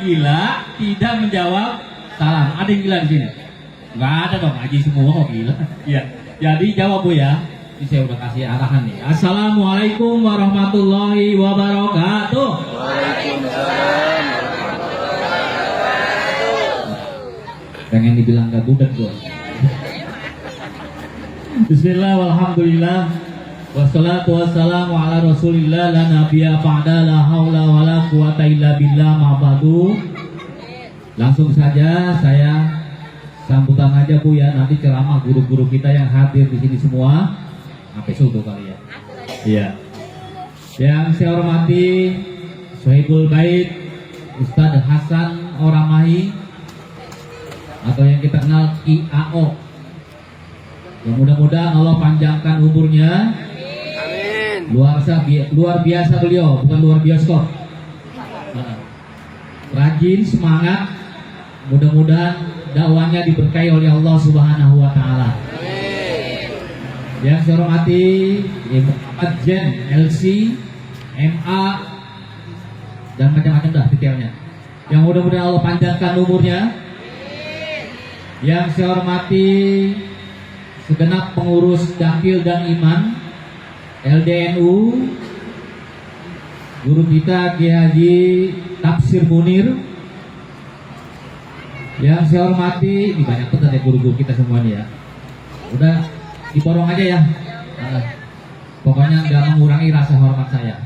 gila tidak menjawab salam. Ada yang gila di sini? Nggak ada dong, Haji semua kok gila. Iya. Jadi jawab Bu ya. Ini saya udah kasih arahan nih. Assalamualaikum warahmatullahi wabarakatuh. Waalaikumsalam. Pengen dibilang gak budak gue. Bismillah walhamdulillah wassalatu wassalamu ala rasulillah la nabiyya ba'da la haula wa la quwata illa billah ma ba'du. Langsung saja saya sambutan aja Bu ya, nanti ceramah guru-guru kita yang hadir di sini semua sampai subuh kali ya. Iya. Yang saya hormati Sohibul Bait Ustadz Hasan Oramahi atau yang kita kenal IAO. Ya, mudah-mudahan Allah panjangkan umurnya. Amin. Luar biasa beliau, bukan luar bioskop. Rajin, semangat. Mudah-mudahan dakwanya diberkahi oleh Allah Subhanahu wa taala. Amin. Yang saya hormati Muhammad Jen, LC, MA dan macam-macam dah detailnya. Yang mudah-mudahan Allah panjangkan umurnya. Yang saya hormati segenap pengurus Dakil dan Iman LDNU, guru kita Kiai Haji Tafsir Munir. Yang saya hormati, ini banyak banget ya guru-guru kita semua nih ya. Udah diborong aja ya. Pokoknya nggak mengurangi rasa hormat saya.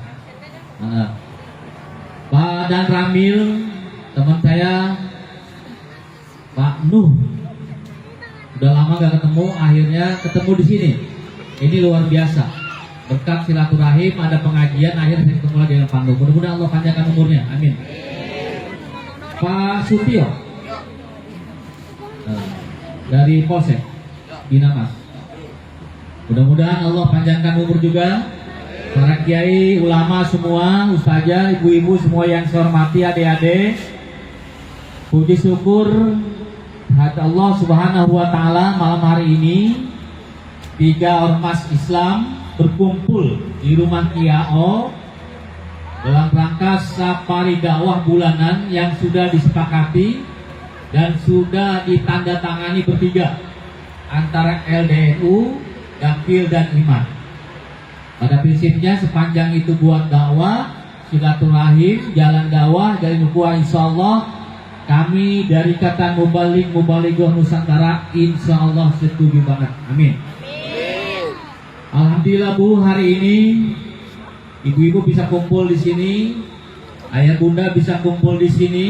Pak Dan Ramil, teman saya Pak Nuh. Udah lama gak ketemu, akhirnya ketemu di sini. Ini luar biasa. Berkat silaturahim, ada pengajian, akhirnya saya ketemu lagi dengan Pak Nuh. Mudah-mudahan Allah panjangkan umurnya. Amin. Pak Sutio dari Polsek Binamas. Mudah-mudahan Allah panjangkan umur juga. Para kiai, ulama semua, ustazah, ibu-ibu semua yang saya hormati, adik-adik. Puji syukur hati Allah Subhanahu wa taala, malam hari ini 3 ormas Islam berkumpul di rumah IAO dalam rangka safari dakwah bulanan yang sudah disepakati dan sudah ditandatangani bertiga antara LDNU, Dakil dan Iman. Pada prinsipnya sepanjang itu buat dakwah, silaturahim, jalan dakwah dari ukhuwah, insyaallah kami dari Ikatan Mubalighah Nusantara insyaallah setuju banget. Amin. Alhamdulillah Bu, hari ini ibu-ibu bisa kumpul di sini, ayah bunda bisa kumpul di sini.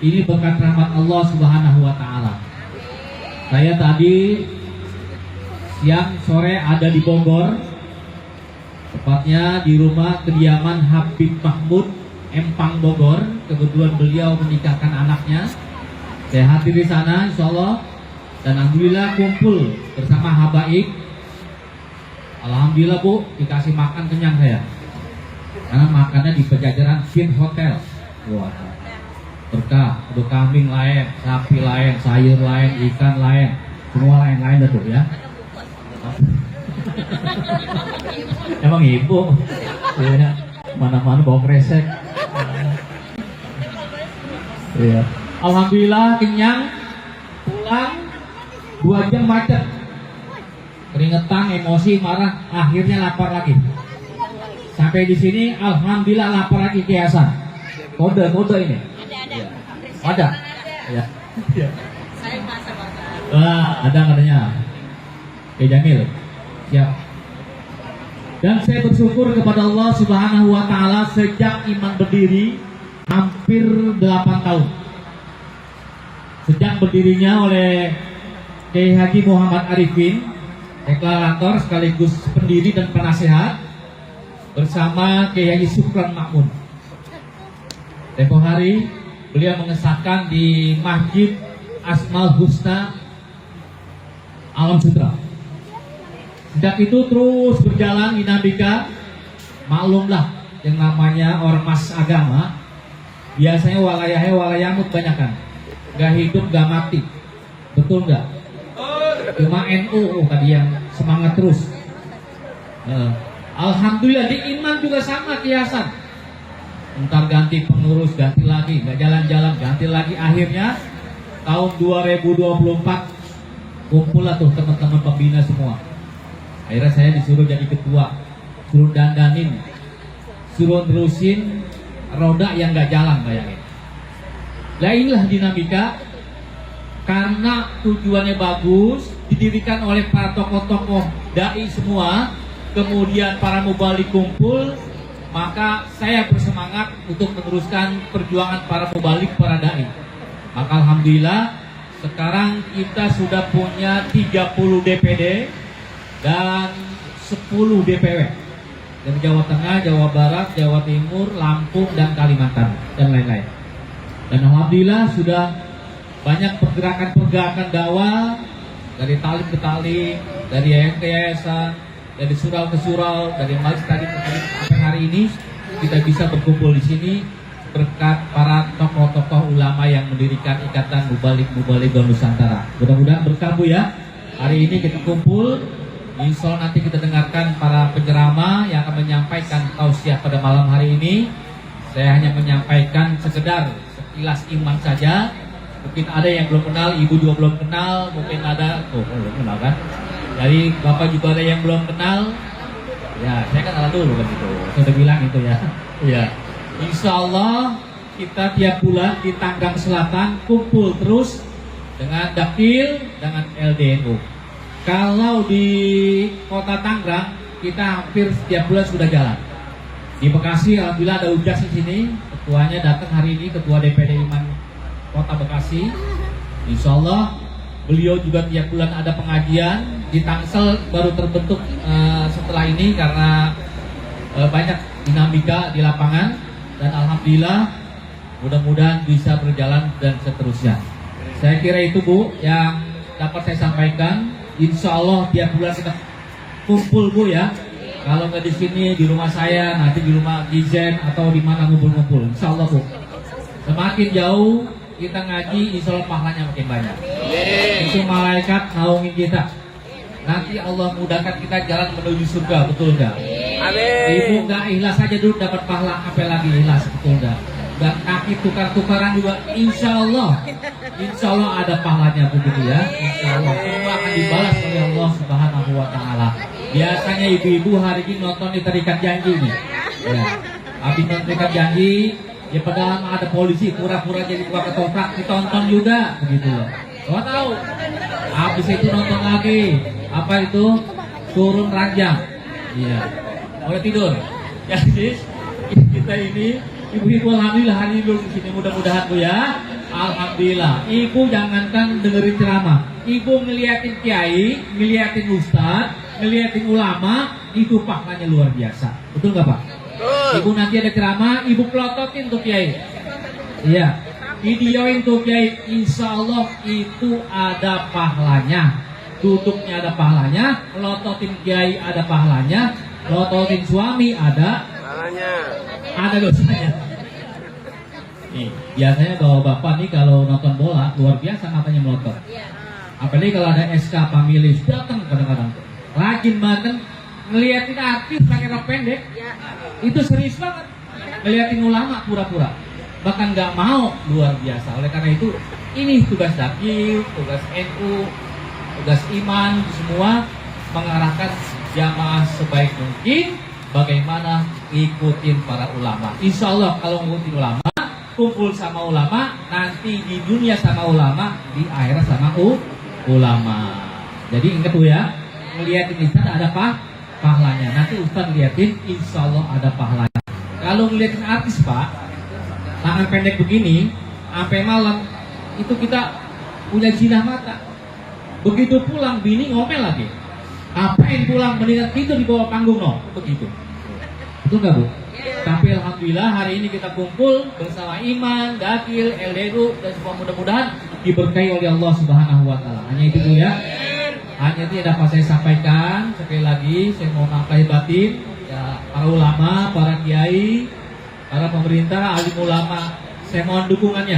Ini berkat rahmat Allah Subhanahu wa taala. Saya tadi siang sore ada di Bogor, tepatnya di rumah kediaman Habib Mahmud Empang Bogor. Kebetulan beliau menikahkan anaknya. Saya hadir di sana insyaallah dan alhamdulillah kumpul bersama habaib. Alhamdulillah Bu, dikasih makan kenyang saya. Karena makannya di Pejajaran Shin Hotel. Wah, berkah, ada kambing lain, sapi lain, sayur lain, ikan lain, semua lain-lain dah tuh ya. Emang ibu, ya, mana-mana bawa kresek. Ya. Alhamdulillah kenyang, pulang 2 jam macet, keringetan, emosi, marah, akhirnya lapar lagi. Sampai di sini, alhamdulillah lapar lagi ke Hasan. Kode ini. Ada. Ya. Ya. Saya masak. Wah, ada katanya. Oke, Jamil. Siap. Dan saya bersyukur kepada Allah Subhanahu wa taala sejak Iman berdiri hampir 8 tahun. Sejak berdirinya oleh Kiai Haji Muhammad Arifin, deklarator sekaligus pendiri dan penasehat, bersama Kiai Haji Sukran Makmun. Tempoh hari beliau mengesahkan di Masjid Asmaul Husna Alam Sutra. Sejak itu terus berjalan dinamika. Maklumlah yang namanya ormas agama, biasanya walayahnya banyakan, gak hidup gak mati, betul gak? Cuma NU tadi yang semangat terus. Alhamdulillah di Iman juga sama kiasan. ntar ganti pengurus, ganti lagi, nggak jalan-jalan, ganti lagi. Akhirnya tahun 2024 kumpul lah tuh teman-teman pembina semua. Akhirnya saya disuruh jadi ketua, suruh dandanin, suruh terusin roda yang nggak jalan, bayangin. Nah inilah dinamika, karena tujuannya bagus, didirikan oleh para tokoh-tokoh dai semua, kemudian para mubalik kumpul, maka saya bersemangat untuk meneruskan perjuangan para mubalik, para dai. Maka alhamdulillah sekarang kita sudah punya 30 DPD dan 10 DPW dari Jawa Tengah, Jawa Barat, Jawa Timur, Lampung, dan Kalimantan, dan lain-lain. Dan alhamdulillah sudah banyak pergerakan-pergerakan dakwah dari talim ke talim, dari yayasan ke yayasan, dari surau ke surau, dari majelis tadi sampai hari ini kita bisa berkumpul di sini berkat para tokoh-tokoh ulama yang mendirikan Ikatan Mubalik Nusantara. Mudah-mudahan berkah Bu ya. Hari ini kita kumpul, insya Allah nanti kita dengarkan para penceramah yang akan menyampaikan tausiah pada malam hari ini. Saya hanya menyampaikan sekedar sekilas iman saja. Mungkin ada yang belum kenal, ibu juga belum kenal, mungkin ada, belum kenal kan? Jadi bapak juga ada yang belum kenal. Ya, saya kan dulu kan itu. Saya udah bilang itu ya. Ya. Insya Allah kita tiap bulan di Tanggang Selatan kumpul terus dengan Dakil, dengan LDNU. Kalau di Kota Tangerang kita hampir setiap bulan sudah jalan. Di Bekasi alhamdulillah ada Ujas di sini, ketuanya datang hari ini, ketua DPD Iman Kota Bekasi. Insya Allah beliau juga tiap bulan ada pengajian. Di Tangsel baru terbentuk setelah ini karena banyak dinamika di lapangan, dan alhamdulillah mudah-mudahan bisa berjalan dan seterusnya. Saya kira itu Bu yang dapat saya sampaikan. Insya Allah tiap bulan kita kumpul Bu ya. Kalau nggak di sini, di rumah saya, nanti di rumah Gizen atau di mana ngumpul-ngumpul. Insya Allah Bu. Semakin jauh kita ngaji, insya Allah pahalanya makin banyak. Itu malaikat naungin kita. Nanti Allah mudahkan kita jalan menuju surga, betul nggak? Ibu nggak ikhlas saja dulu dapat pahala, apa lagi ikhlas, betul nggak? Dan kaki tukar-tukaran juga, insya Allah ada pahalanya begitu ya. Insya Allah semua akan dibalas oleh Allah Subhanahu Wa Taala. Biasanya ibu-ibu hari ini nonton di Terikat Janji nih. Ya. Habis nonton Terikat Janji, ya padahal ada polisi pura-pura jadi tukang ketoprak, ditonton juga begitu loh. Kau tahu? Habis itu nonton lagi apa itu turun ranjang, iya, boleh tidur. Jadi kita ini ibu-ibu alhamdulillah hari ini di sini, mudah-mudahan Bu ya. Alhamdulillah. Ibu jangankan dengerin ceramah, ibu ngeliatin kiai, ngeliatin ustadz, ngeliatin ulama, itu pahalanya luar biasa. Betul nggak Pak? Ibu nanti ada ceramah, ibu pelototin tuh kiai. Iya, videoin tuh kiai, insya Allah itu ada pahalanya. Duduknya ada pahalanya, melototin kiai ada pahalanya, melototin suami ada pahalanya, ada dosanya. Nih, biasanya bapak-bapak nih kalau nonton bola luar biasa matanya melotot. Apalagi kalau ada SK pamilih datang kadang-kadang. Rajin banget ngeliatin artis pakai rok pendek. Itu serius banget. Ngeliatin ulama pura-pura. Bahkan nggak mau, luar biasa. Oleh karena itu ini tugas Dakil, tugas NU, tugas iman semua mengarahkan jamaah sebaik mungkin bagaimana ikutin para ulama. Insya Allah kalau ngikutin ulama, kumpul sama ulama, nanti di dunia sama ulama, di akhirat sama ulama. Jadi ingat tuh ya, ngeliatin Ustaz ada pahalanya. Nanti Ustaz liatin, insya Allah ada pahalanya. Kalau ngeliatin artis Pak, tangan pendek begini, sampai malam, itu kita punya jinah mata. Begitu pulang bini ngomel lagi. Apain pulang mendingan tidur di bawah panggung no? Begitu. Betul nggak Bu? Tapi alhamdulillah hari ini kita kumpul bersama Iman, Dakil, LDNU dan semua, mudah-mudahan diberkahi oleh Allah Subhanahu Wa Taala. Hanya itu Bu ya. Hanya itu yang dapat saya sampaikan. Sekali lagi saya mohon maaf lahir batin ya, para ulama, para kiai, para pemerintah, alim ulama, saya mohon dukungannya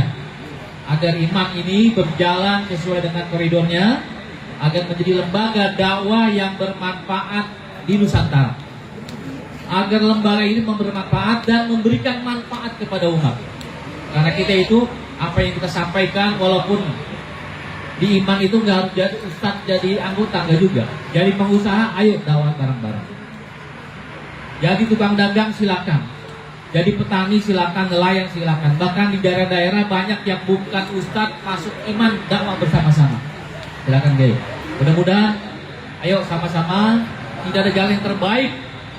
agar Iman ini berjalan sesuai dengan koridornya, agar menjadi lembaga dakwah yang bermanfaat di Nusantara. agar lembaga ini bermanfaat dan memberikan manfaat kepada umat. Karena kita itu apa yang kita sampaikan, walaupun di iman itu nggak harus jadi ustadz, jadi anggota, nggak juga. Jadi pengusaha, ayo dakwah bareng-bareng. Jadi tukang dagang silakan. Jadi petani silakan, nelayan silakan. Bahkan di daerah-daerah banyak yang bukan ustadz masuk iman, dakwah bersama-sama. Silakan guys. Mudah-mudahan, ayo sama-sama. Tidak ada jalan yang terbaik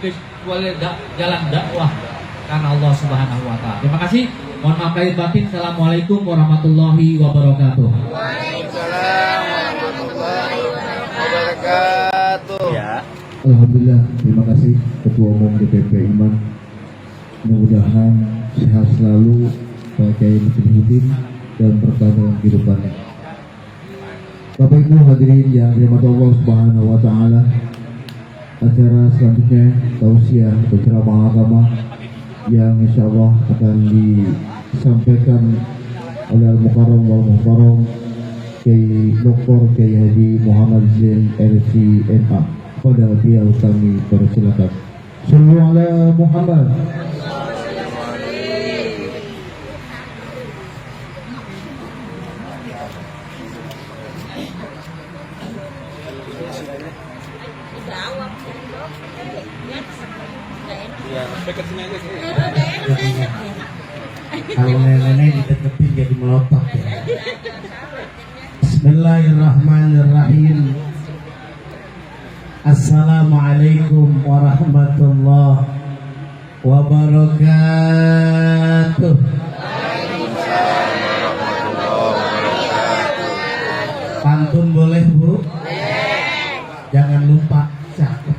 kecuali jalan dakwah karena Allah Subhanahu Wa Taala. Terima kasih. Mohon maaf lahir batin. Assalamualaikum warahmatullahi wabarakatuh. Waalaikumsalam warahmatullahi wabarakatuh. Ya. Alhamdulillah, terima kasih Ketua Umum DPP Iman. Mudah-mudahan sehat selalu Pak Kiai Muslimuddin dan berkah dalam kehidupannya. Bapak Ibu hadirin yang dirahmati Allah Subhanahu Wa Taala, acara selanjutnya tausiah atau ceramah agama yang insya Allah akan disampaikan oleh Al-Mukarram wal Mukarram Kiai Dr. Kiai Haji Muhammad Zain LCMA. Pada beliau kami persilakan. Sallu ala Muhammad. Kalau nenek dideketin jadi melotot ya. Bismillahirrahmanirrahim. Assalamualaikum warahmatullahi wabarakatuh. Pantun boleh Bu? Jangan lupa cakep.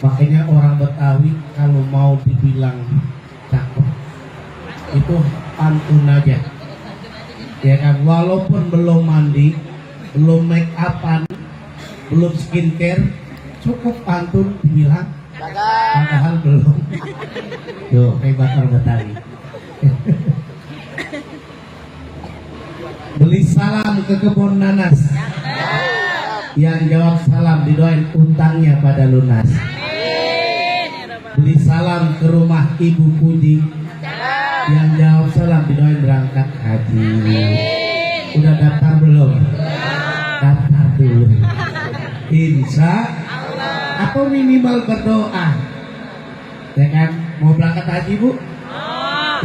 Makanya orang Betawi kalau mau dibilang cakep itu pantun aja. Ya kan, walaupun belum mandi, belum make upan, belum skincare, cukup pantun dibilang padahal belum. Tuh, hebat orang Betawi. Beli salam ke kebun nanas. Yang jawab salam didoain utangnya pada lunas. Beli salam ke rumah Ibu Puji. Yang jawab salam didoain berangkat haji. Udah daftar belum? Daftar dulu. Insya atau minimal berdoa. Ya kan? Mau berangkat haji Bu?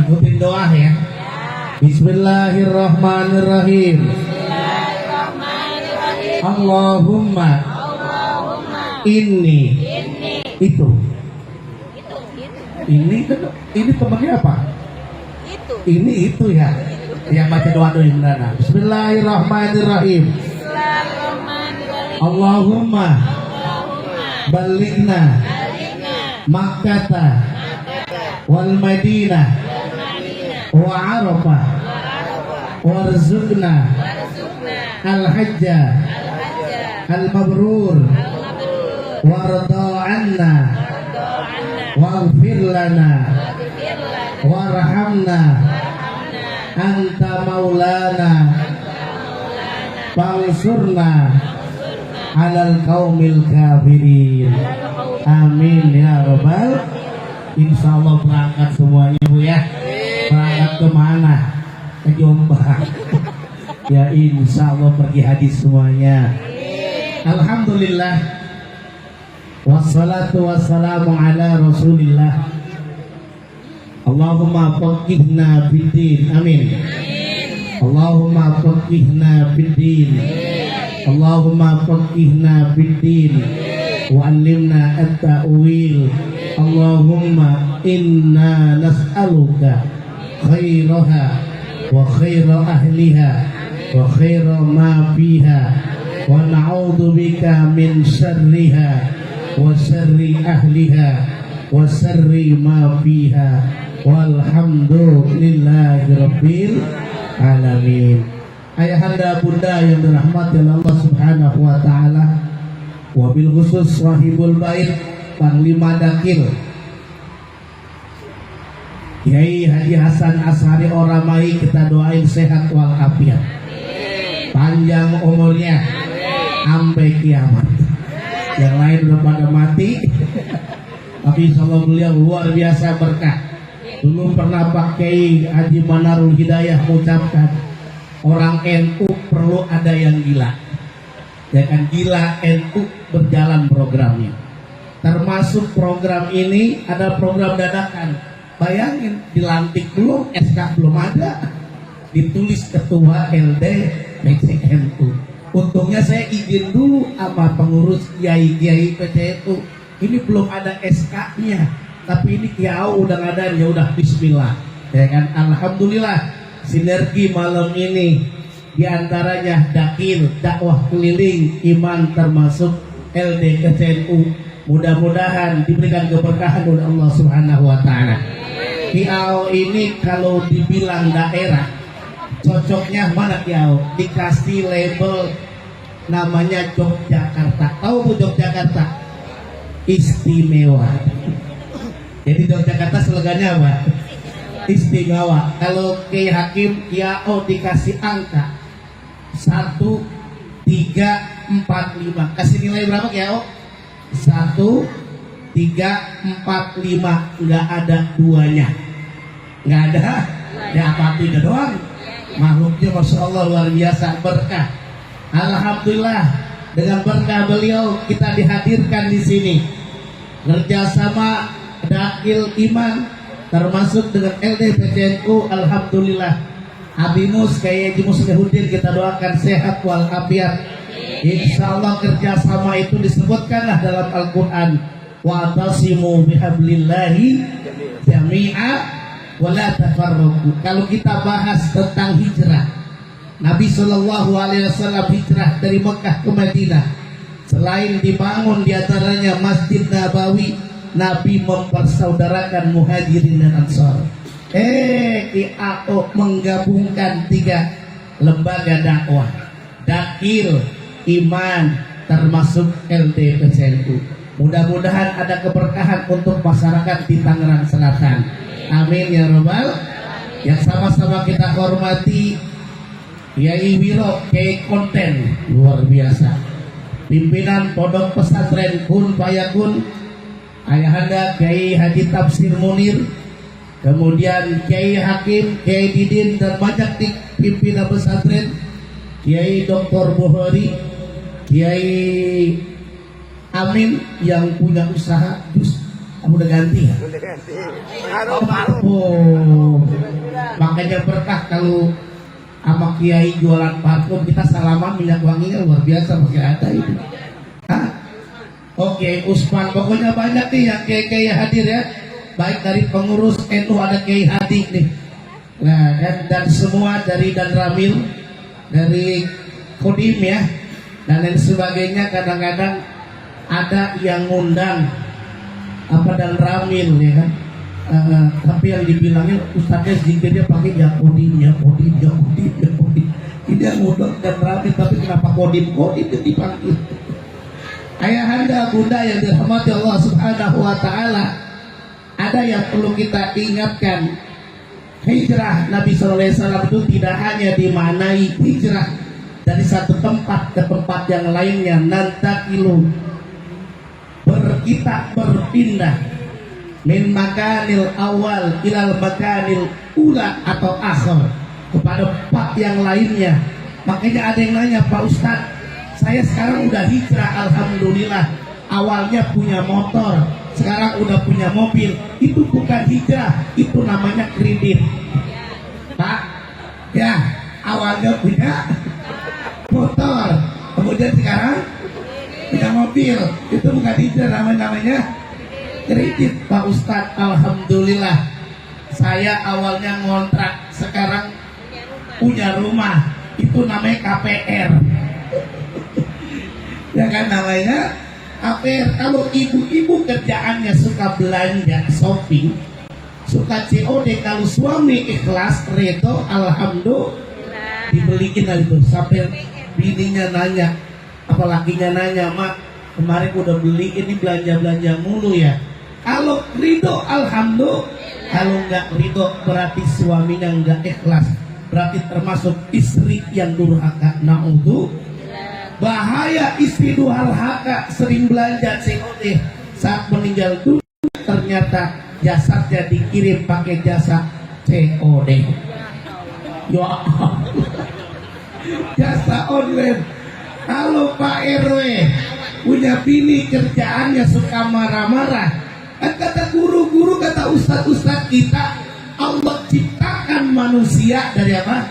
Ikutin doa ya. Bismillahirrahmanirrahim. Allahumma ini itu. Ini temannya apa? Ini itu ya. Yang baca doa dulu benar. Bismillahirrahmanirrahim. Allahumma balighna Makkah wal Madinah wa Arafah warzuqna al-hajja al-mabrur warda anna waghfir lana warhamna anta maulana fansurna alal qaumil kafirin. Amin ya rabbal. Insyaallah berangkat semuanya Bu ya. Berangkat kemana? Ke Jombang. Ya insyaallah pergi haji semuanya. Alhamdulillah. Wassalatu wassalamu ala Rasulillah. Allahumma faqihna fiddin. Amin. Allahumma faqihna fiddin. Allahumma faqihna fiddin wa 'allimna at-ta'wil. Allahumma inna nas'aluka khairaha wa khaira ahliha wa khaira ma fiha wa na'udzu bika min syarriha wa syarri ahliha wa syarri ma fiha walhamdulillahi rabbil alamin. Ayahanda bunda yang dirahmati Allah Subhanahu wa taala, wabil khusus Wahibul Bait Panglima Dakil Kiai Haji Hasan Ashari Oramai, kita doain sehat walafiat, panjang umurnya sampai kiamat. Yang lain udah pada mati, tapi sama beliau luar biasa berkah. Dulu pernah Pak Kiai Haji Manarul Hidayah mengucapkan, orang NU perlu ada yang gila. Ya kan, gila NU berjalan programnya. Termasuk program ini ada program dadakan. Bayangin, dilantik belum, SK belum ada, ditulis ketua LD PCNU. Untungnya saya izin dulu sama pengurus kiai-kiai PCNU. Ini belum ada SK-nya, tapi ini kiau udah ada, ya udah bismillah. Ya kan, alhamdulillah sinergi malam ini diantaranya dakil dakwah keliling iman termasuk LD PCNU. Mudah-mudahan diberikan keberkahan oleh Allah Subhanahu wa taala. Kiau ini kalau dibilang daerah, cocoknya mana Kiau? Dikasih label namanya Yogyakarta. Tahu Bu Yogyakarta? Istimewa. Jadi Yogyakarta slogannya apa? Istimewa. Kalau Kiai Hakim Kiau dikasih angka 1, 3, 4, 5. Kasih nilai berapa Kiau? 1, 3, 4, 5. Nggak ada duanya. Nggak ada. Ya apa tidak doang. Makhluknya Masya Allah luar biasa berkah. Alhamdulillah dengan berkah beliau kita dihadirkan di sini. Kerjasama dakil iman termasuk dengan LD PCNU. Alhamdulillah. Abimus kayak Haji Muslihuddin kita doakan sehat walafiat. Insya Allah kerjasama itu disebutkanlah dalam Al-Quran. Wa'tasimu bihablillahi jami'a wala tafarraqu. Kalau kita bahas tentang hijrah, Nabi SAW hijrah dari Mekah ke Madinah. Selain dibangun diantaranya Masjid Nabawi, Nabi mempersaudarakan Muhajirin dan Ansar. IAO menggabungkan 3 lembaga dakwah, dakil, iman, termasuk LD PCNU. Mudah-mudahan ada keberkahan untuk masyarakat di Tangerang Selatan. Amin ya robbal. Yang sama-sama kita hormati Kiai Wiro, Kiai Konten, luar biasa. Pimpinan Pondok Pesantren Kun Fayakun, Ayahanda Kiai Haji Tafsir Munir, kemudian Kiai Hakim, Kiai Didin, dan banyak pimpinan pesantren, Kiai Dr. Buhari, Kiai Amin yang punya usaha jus. Kamu udah ganti ya? Oh, makanya berkah kalau sama Kiai jualan parfum, kita salaman minyak wanginya luar biasa pakai ada itu. Hah? Oke, Usman, pokoknya banyak nih yang Kiai hadir ya. Baik dari pengurus NU ada Kiai Hadi nih. Nah, dan semua dari Dan Ramil, dari Kodim ya, dan lain sebagainya. Kadang-kadang ada yang ngundang apa Dan Ramil ya kan. Tapi yang dibilangnya ustadznya zikirnya pakai ya Kodim. Ini yang ngundang Dan Ramil, tapi kenapa Kodim yang dipanggil? Ayahanda bunda yang dirahmati Allah Subhanahu wa taala, ada yang perlu kita ingatkan. Hijrah Nabi SAW itu tidak hanya dimaknai hijrah dari satu tempat ke tempat yang lainnya. Nantakilu, kita berpindah min makanil awal ilal makanil ula atau akhir, kepada tempat yang lainnya. Makanya ada yang nanya, Pak Ustadz, saya sekarang udah hijrah, alhamdulillah. Awalnya punya motor, sekarang udah punya mobil. Itu bukan hijrah, itu namanya kredit, Pak. Ya, awalnya punya motor, kemudian sekarang punya mobil. Itu bukan hijrah, namanya kredit, Pak Ustadz. Alhamdulillah, saya awalnya ngontrak, sekarang punya rumah. Itu namanya KPR. Ya kan, namanya KPR. Kalau ibu-ibu kerjaannya suka belanja, shopping, suka COD, kalau suami ikhlas, redo, alhamdulillah, dibeliin hal itu. Sampai bininya nanya, apalaginya nanya, Mak, kemarin udah beli ini, belanja-belanja mulu ya. Kalau ridho, alhamdulillah. Kalau nggak ridho, berarti suaminya nggak ikhlas, berarti termasuk istri yang durhaka. Na'udzu. Bahaya istri durhaka, sering belanja COD, saat meninggal dunia ternyata jasadnya dikirim pakai jasa COD. Ya Allah. Jasa online. Halo Pak RW, punya bini kerjaannya suka marah-marah. Kan kata guru-guru, kata ustadz-ustadz kita, Allah ciptakan manusia dari apa?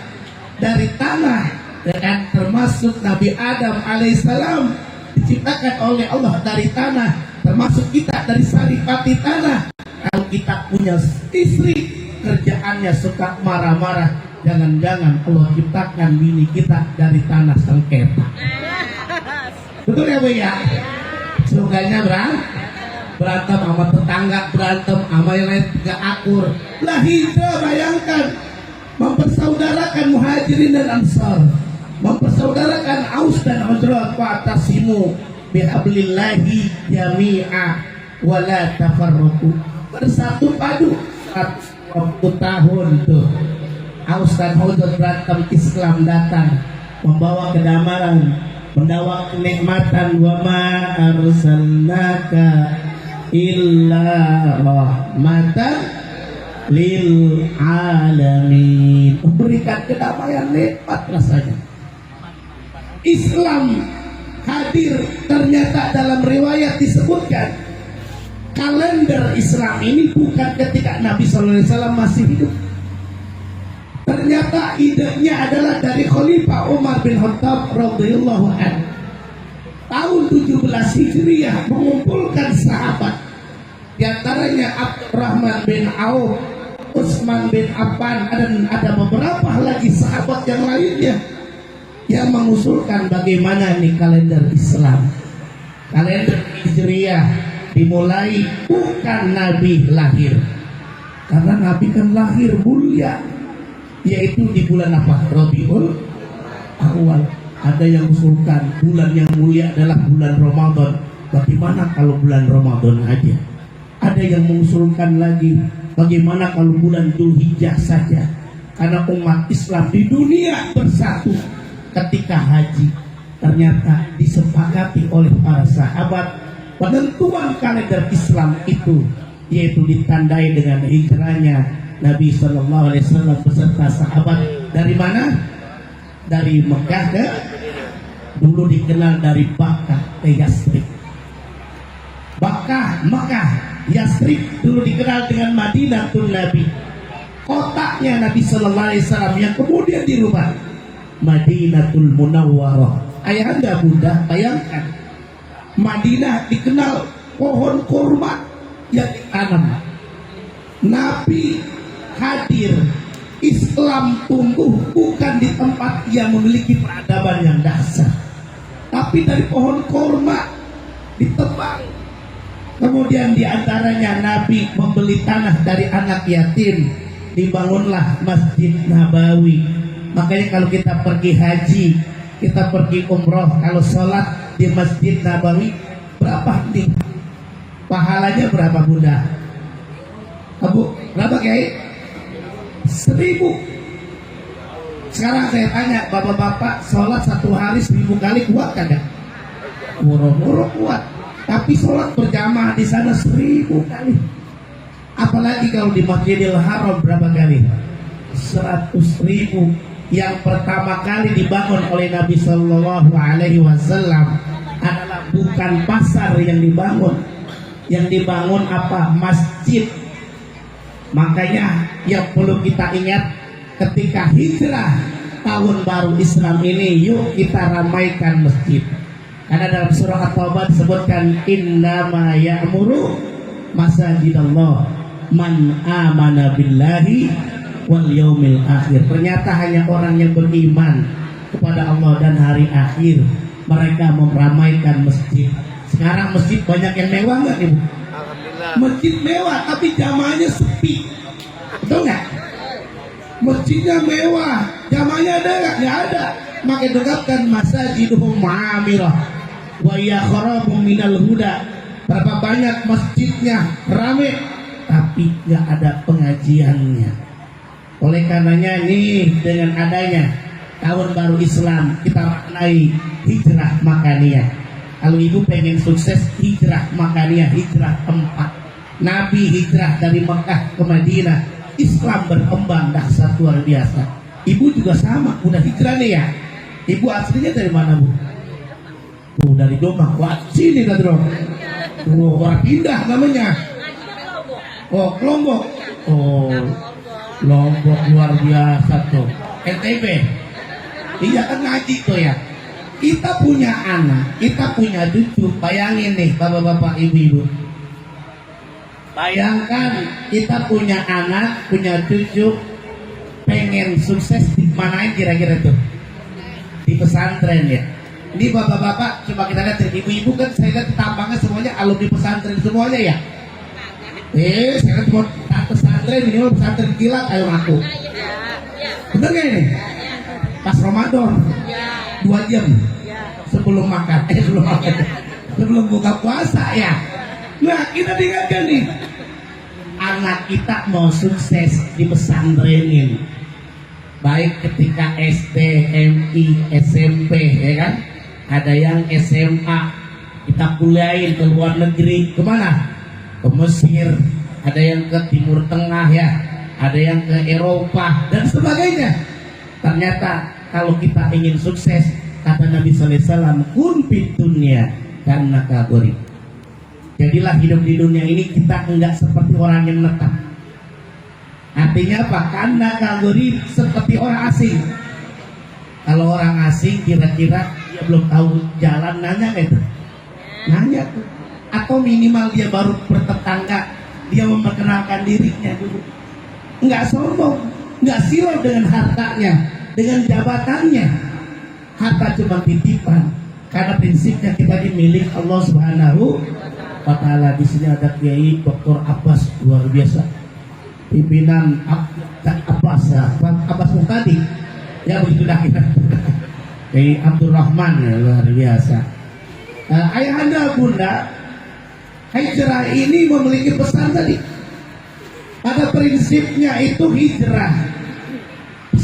Dari tanah. Dan termasuk Nabi Adam alaihissalam diciptakan oleh Allah dari tanah. Termasuk kita dari saripati tanah. Kalau kita punya istri kerjaannya suka marah-marah, jangan-jangan Allah ciptakan bini kita dari tanah sengketa. Betul ya Bu ya? Slogannya berantem sama tetangga, berantem sama yang lain gak akur. Lah hijrah, bayangkan, mempersaudarakan muhajirin dan ansar, mempersaudarakan Aus dan Khazraj. Wa'tasimu bihablillahi jami'a wala tafarraqu. Bersatu padu 20 tahun tuh Aus dan Khazraj berantem, Islam datang membawa kedamaian, membawa kenikmatan. Wa ma arsalnaka illa rahmatan lil alamin. Memberikan kedamaian, nikmat rasanya. Islam hadir, ternyata dalam riwayat disebutkan kalender Islam ini bukan ketika Nabi SAW masih hidup. Ternyata idenya adalah dari Khalifah Umar bin Khattab radhiyallahu anhu. Tahun 17 Hijriah mengumpulkan sahabat, di antaranya Abdurrahman bin Auf, Utsman bin Affan, dan ada beberapa lagi sahabat yang lainnya yang mengusulkan bagaimana nih kalender Islam. Kalender Hijriah dimulai bukan Nabi lahir, karena Nabi kan lahir mulia, yaitu di bulan apa? Rabiul Awal. Ada yang usulkan bulan yang mulia adalah bulan Ramadan. Bagaimana kalau bulan Ramadan aja? Ada yang mengusulkan lagi, bagaimana kalau bulan Dzulhijjah saja? Karena umat Islam di dunia bersatu ketika haji. Ternyata disepakati oleh para sahabat penentuan kalender Islam itu, yaitu ditandai dengan hijrahnya Nabi Shallallahu Alaihi Wasallam beserta sahabat dari mana? Dari Mekah ke, dulu dikenal dari Bakkah ke Yastrib. Bakkah, Mekah, Yastrib dulu dikenal dengan Madinatul Nabi. Kotaknya Nabi Shallallahu Alaihi Wasallam yang kemudian dirubah Madinatul Munawwarah. Ayahanda Bunda, bayangkan, Madinah dikenal pohon kurma yang ditanam. Nabi hadir, Islam tumbuh bukan di tempat yang memiliki peradaban yang dasar, tapi dari pohon kurma ditebang. Kemudian diantaranya Nabi membeli tanah dari anak yatim, dibangunlah Masjid Nabawi. Makanya kalau kita pergi haji, kita pergi umroh, kalau sholat di Masjid Nabawi berapa nih? Pahalanya berapa Bunda? Abu, berapa Kiai? 1000. Sekarang saya tanya bapak-bapak, sholat satu hari 1000 kali kuat kagak? Murah-murah kuat. Tapi sholat berjamaah di sana 1000 kali. Apalagi kalau di Masjidil Haram berapa kali? 100.000. Yang pertama kali dibangun oleh Nabi Shallallahu Alaihi Wasallam adalah bukan pasar yang dibangun. Yang dibangun apa? Masjid. Makanya yang perlu kita ingat ketika hijrah tahun baru Islam ini, yuk kita ramaikan masjid. Karena dalam surah At-Taubah disebutkan innama ya'muru masajidallah man amana billahi wal yaumil akhir. Ternyata hanya orang yang beriman kepada Allah dan hari akhir mereka meramaikan masjid. Sekarang masjid banyak yang mewah nggak Ibu? Masjid mewah tapi jamaahnya sepi, betul nggak? Masjidnya mewah, jamaahnya ada nggak? Nggak ada. Maka dekatkan masajiduhum ma'amirah wa yakhrabum minal huda. Berapa banyak masjidnya rame tapi nggak ada pengajiannya. Oleh karenanya nih, dengan adanya tahun baru Islam, kita maknai hijrah makaniyah. Kalau ibu pengen sukses, hijrah makaniyah, hijrah 4. Nabi hijrah dari Mekah ke Madinah, Islam berkembang dahsyat luar biasa. Ibu juga sama, udah hijrah nih ya. Ibu aslinya dari mana, Bu? Oh, dari Jombang. Wah, sini kan, Bro. Oh, orang pindah namanya. Oh, Lombok. Oh, Lombok luar biasa tuh. NTB. Iya kan ngaji tuh ya. Kita punya anak, kita punya cucu. Bayangin nih, bapak-bapak, ibu-ibu. Bayangkan kita punya anak, punya cucu, pengen sukses di mana kira-kira tuh? Di pesantren ya. Ini bapak-bapak, coba kita lihat, ibu-ibu kan saya lihat tambangnya semuanya alumni pesantren semuanya ya. Saya lihat semua pesantren, minimal pesantren kilat ayo ngaku. Bener gak ini? Pas Ramadan 2 jam sebelum makan, sebelum buka puasa ya. Nah kita dengarkan nih, anak kita mau sukses di pesantrenin, baik ketika SD, MI, SMP ya kan. Ada yang SMA kita kuliahin ke luar negeri, kemana? Ke Mesir, ada yang ke Timur Tengah ya, ada yang ke Eropa dan sebagainya. Ternyata kalau kita ingin sukses, kata Nabi Sallallahu Alaihi Wasallam, kun fid dunya karena kaburi. Jadilah hidup di dunia ini kita enggak seperti orang yang netap. Artinya apa? Karena kaburi seperti orang asing. Kalau orang asing kira-kira dia belum tahu jalan, nanya gitu. Nanya tuh. Atau minimal dia baru bertetangga, dia memperkenalkan dirinya dulu. Enggak sombong, enggak silau dengan hartanya, dengan jabatannya. Harta cuma titipan. Karena prinsipnya kita dimiliki Allah Subhanahu wa Ta'ala. Di sini ada Kiai Dr. Abbas, luar biasa. Pimpinan Abbas Muhtadi. Ya begitu dah kita. Kiai Abdurrahman ya, luar biasa. Ayahanda bunda, hijrah ini memiliki pesan tadi. Pada prinsipnya itu hijrah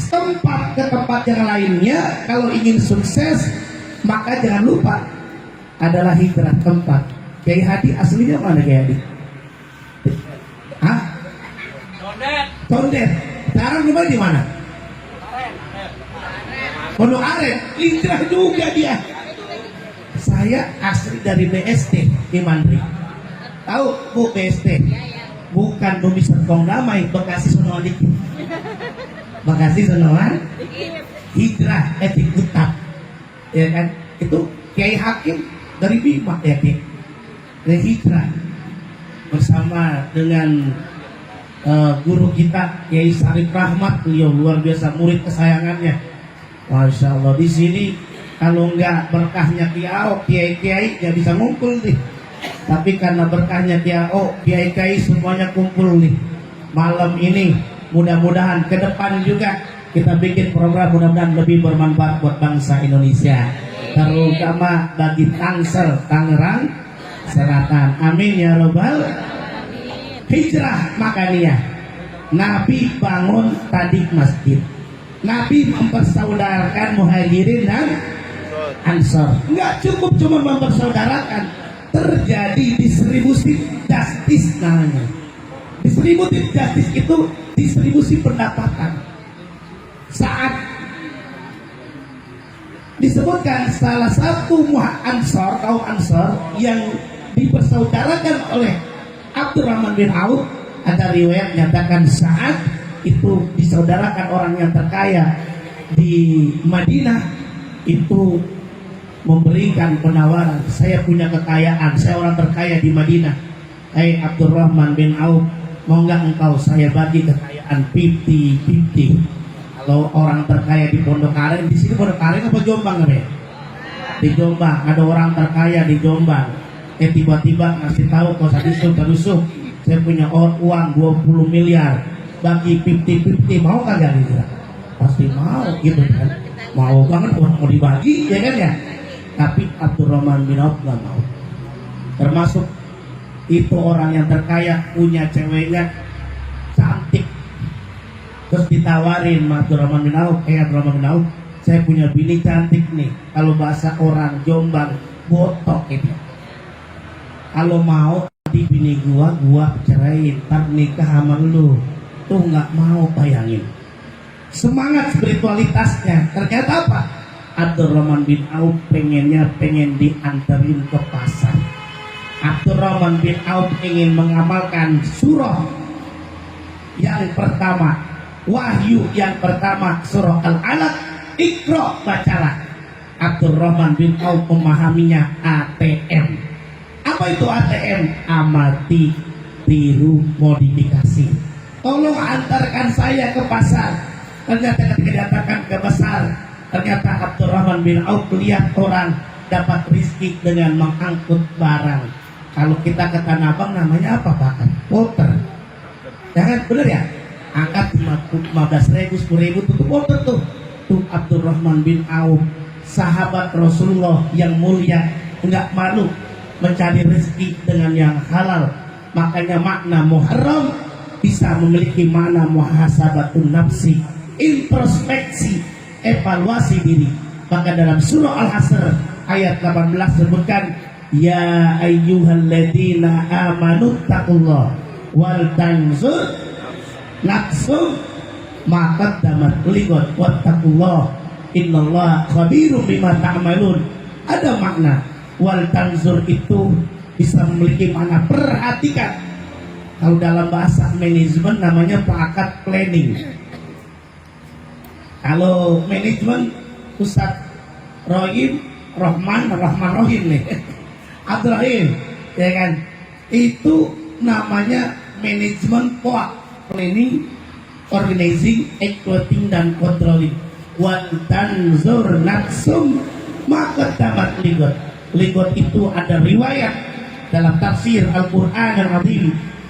tempat ke tempat yang lainnya. Kalau ingin sukses, maka jangan lupa adalah hijrah tempat. Kiai Hadi aslinya mana Kiai Hadi? Hah? Condet. Sekarang rumah di mana? Pondok Aren. Hijrah juga dia. Saya asli dari BST Imandri. Tahu Bu BST? Bukan Bumi Serpong Damai, Bekasi Sonoan dikit. Bekasi Sonoan hijrah etik utap. Ya kan? Itu Kiai Hakim dari Bima ya Kiai. Dari hijrah bersama dengan guru kita Kiai Sarif Rahmat, beliau luar biasa, murid kesayangannya. Masya Allah, di sini kalau nggak berkahnya Kiai, kiai-kiai nggak bisa ngumpul nih. Tapi karena berkahnya kiai-kiai semuanya kumpul nih malam ini. Mudah-mudahan ke depan juga kita bikin program mudah-mudahan lebih bermanfaat buat bangsa Indonesia, terutama bagi Tangsel, Tangerang Selatan. Amin ya robbal. Hijrah makanya Nabi bangun tadi masjid. Nabi mempersaudarakan Muhajirin dan Ansor. Enggak cukup cuma mempersaudarakan, terjadi distribusi justice namanya. Distribusi justice itu distribusi pendapatan. Saat disebutkan salah satu Ansor, kaum Ansor yang dipersaudarakan oleh Abdurrahman bin Auf, ada riwayat menyatakan saat itu disaudarakan orang yang terkaya di Madinah itu memberikan penawaran, saya punya kekayaan, saya orang terkaya di Madinah. Hai Abdurrahman bin Auf, mau nggak engkau saya bagi kekayaan 50-50. Kalau orang terkaya di Pondok Aren, di sini Pondok Aren apa Jombang ya? Di Jombang ada orang terkaya di Jombang. Tiba-tiba ngasih tahu kau tarusuh, saya punya uang 20 miliar, bagi 50-50, mau kagak gitu? Pasti mau gitu kan? Mau banget uang mau dibagi ya kan ya? Tapi Abdurrahman bin Auf nggak mau. Termasuk itu orang yang terkaya, punya ceweknya cantik, terus ditawarin sama Abdurrahman bin Auf, Abdurrahman bin Auf, saya punya bini cantik nih, kalau bahasa orang Jombang botok itu. Kalau mau di bini gua ceraiin, ntar nikah sama lu. Tuh nggak mau, bayangin. Semangat spiritualitasnya. Ternyata apa? Abdurrahman bin Auf pengen dianterin ke pasar. Abdurrahman bin Auf ingin mengamalkan surah yang pertama, wahyu yang pertama, surah Al-Alaq, Iqra, bacalah. Abdurrahman bin Auf memahaminya ATM. Apa itu ATM? Amati, tiru, modifikasi. Tolong antarkan saya ke pasar. Ternyata ketika datangkan ke pasar, ternyata Abdurrahman bin Auf lihat orang dapat rezeki dengan mengangkut barang. Kalau kita ke Tanah Abang namanya apa Pak? Porter. Jangan bener ya? Angkat 15.000, 10.000 tuh porter tuh. Tuh Abdurrahman bin Auf, sahabat Rasulullah yang mulia, enggak malu mencari rezeki dengan yang halal. Makanya makna muharram bisa memiliki makna muhasabatun nafsi, introspeksi, evaluasi diri. Maka dalam surah Al-Hasr ayat 18 sebutkan, ya ayyuhalladzina amanu taqullah wal tanzur nafsum ma qaddamat lighad wattaqullah innallaha khabirum bima ta'malun. Ada makna wal tanzur itu bisa memiliki makna perhatikan. Kalau dalam bahasa manajemen namanya pelakat planning. Kalau manajemen Ustadz Rahman Rohim nih Abdurrahim, ya kan? Itu namanya manajemen POA, planning, organizing, executing, dan controlling. Wan tanzur nafsum maka dapat ligot. Ligot itu ada riwayat dalam tafsir Al-Quran yang azim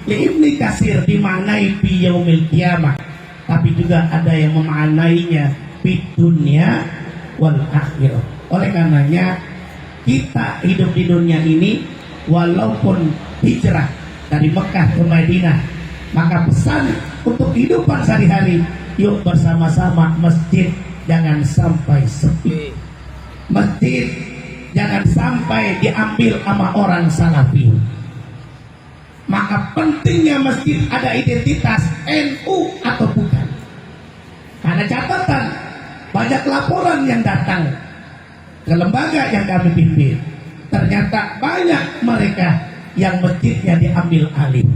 li Ibnu Katsir dimaknai fi yaumil qiyamah, tapi juga ada yang memaknainya fi dunya wal akhirah. Oleh karenanya kita hidup di dunia ini walaupun hijrah dari Mekah ke Madinah, maka pesan untuk kehidupan sehari-hari, yuk bersama-sama masjid jangan sampai sepi. Masjid jangan sampai diambil sama orang salafi. Maka pentingnya masjid ada identitas NU atau bukan. Karena catatan banyak laporan yang datang ke lembaga yang kami pimpin, ternyata banyak mereka yang masjidnya diambil alih.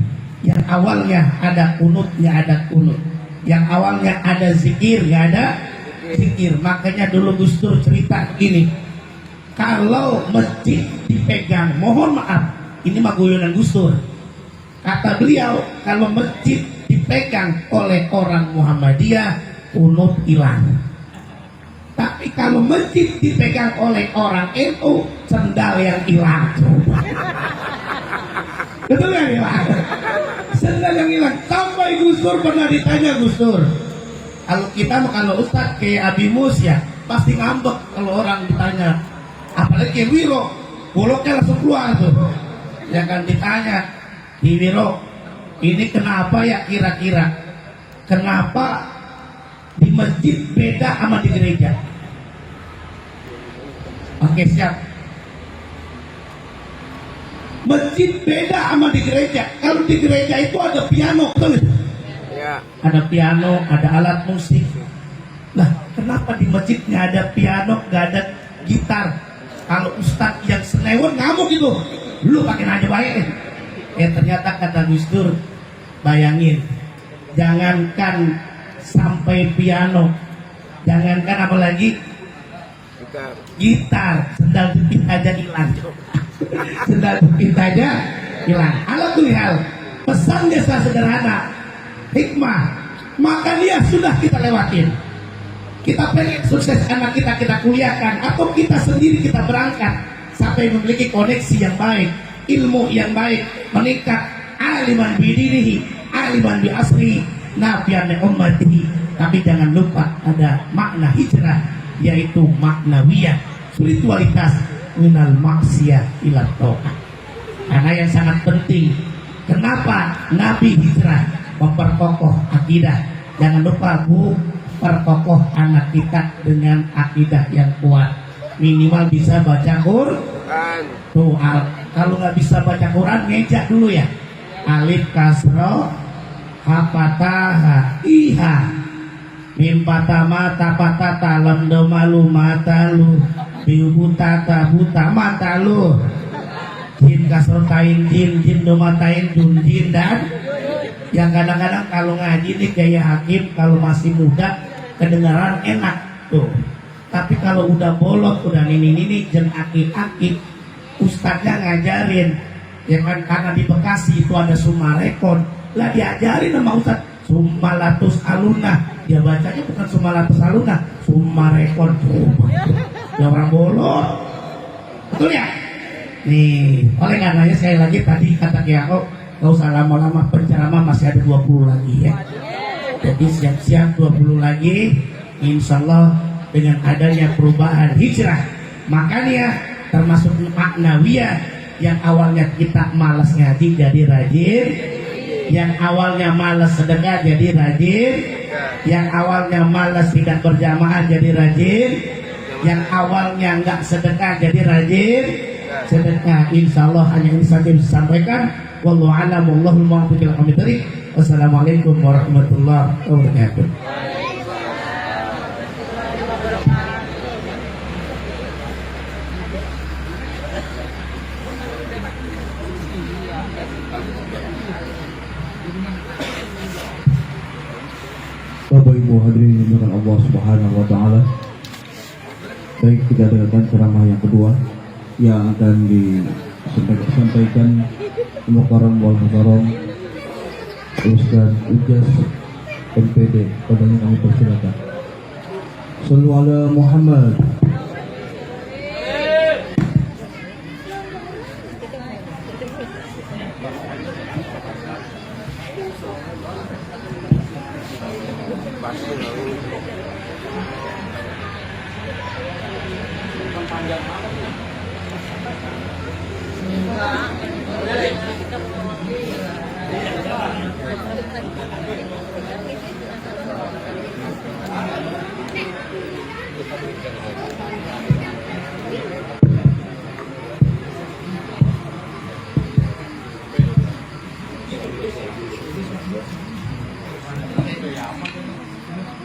Yang awalnya ada kunutnya ada kunut, yang awalnya ada zikir nggak ada zikir. Makanya dulu Gus Dur cerita begini, kalau masjid dipegang, mohon maaf, ini mah guyonan Gus Dur. Kata beliau, kalau masjid dipegang oleh orang Muhammadiyah, kunut hilang. Tapi kalau masjid dipegang oleh orang NU, sendal yang hilang. Betul yang hilang? Sendal yang hilang. Sampai Gus Dur pernah ditanya Gus Dur, kalau kita kalau Ustadz kayak Abi Mus ya, pasti ngambek kalau orang ditanya. Apalagi kayak Wiro, boloknya langsung keluar tuh. Ya kan ditanya, di Wiro, ini kenapa ya kira-kira? Kenapa di masjid beda sama di gereja? Oke, siap. Masjid beda sama di gereja. Kalau di gereja itu ada piano, betul? Ya. Ada piano, ada alat musik. Nah, kenapa di masjidnya ada piano, gak ada gitar? Kalau ustadz yang senewon ngamuk gitu, lu pakai aja baik. Ternyata kata Gus Dur, bayangin, jangankan sampai piano, jangankan apalagi gitar, sendal jepit aja hilang. Sendal jepit aja hilang. Alhamdulillah, pesannya sederhana, hikmah, maka dia sudah kita lewatin. Kita pengen sukses anak kita, kita kuliahkan, atau kita sendiri kita berangkat sampai memiliki koneksi yang baik, ilmu yang baik, meningkat, aliman bidinihi, aliman bi asri, nafian li ummatihi. Tapi jangan lupa ada makna hijrah, yaitu maknawiyah, spiritualitas minal maksiyah ila ta'ah. Karena yang sangat penting, kenapa Nabi hijrah? Memperkokoh akidah. Jangan lupa Bu, perkokoh anak kita dengan akidah yang kuat. Minimal bisa baca Quran. Tuh Kalau nggak bisa baca Quran, ngejak dulu ya. Alif kasro, ha patah, ha iha, mim patah mata patah talam domalu mata lu, biu buta buta mata lu, jin kasro tain jin domatain dun jin. Dan yang kadang-kadang kalau ngaji nih gaya hakim, kalau masih muda kedengaran enak tuh, tapi kalau udah bolot, udah ini jen aki-aki, ustadznya ngajarin ya kan, karena di Bekasi itu ada Sumarekon lah, diajarin sama ustadz Sumalatus Aluna, dia bacanya bukan Sumalatus Aluna, Sumarekon. Ya orang bolot, betul ya. Nih oleh karenanya sekali lagi tadi kata Kiai, gak usah lama-lama, penceramah masih ada 20 lagi ya. Jadi siap-siap 20 lagi, insya Allah dengan adanya perubahan hijrah. Makanya termasuk maknawiyah, yang awalnya kita malas ngaji jadi rajin, yang awalnya malas sedekah jadi rajin, yang awalnya malas tidak berjamaah jadi rajin, yang awalnya nggak sedekah jadi rajin sedekah. Insya Allah hanya ini saja yang disampaikan. Wallahu a'lam, wallahul muwaffiq ila aqwamit thoriq. Wassalamualaikum warahmatullahi wabarakatuh. Bapak Ibu hadirin yang dimuliakan Allah Subhanahu wa taala. Baik, kita dengarkan ceramah yang kedua yang akan disampaikan Mukarram wal Mukarram Ustaz Ujas MPD. Padanya kami persilakan. Shallu ala Muhammad.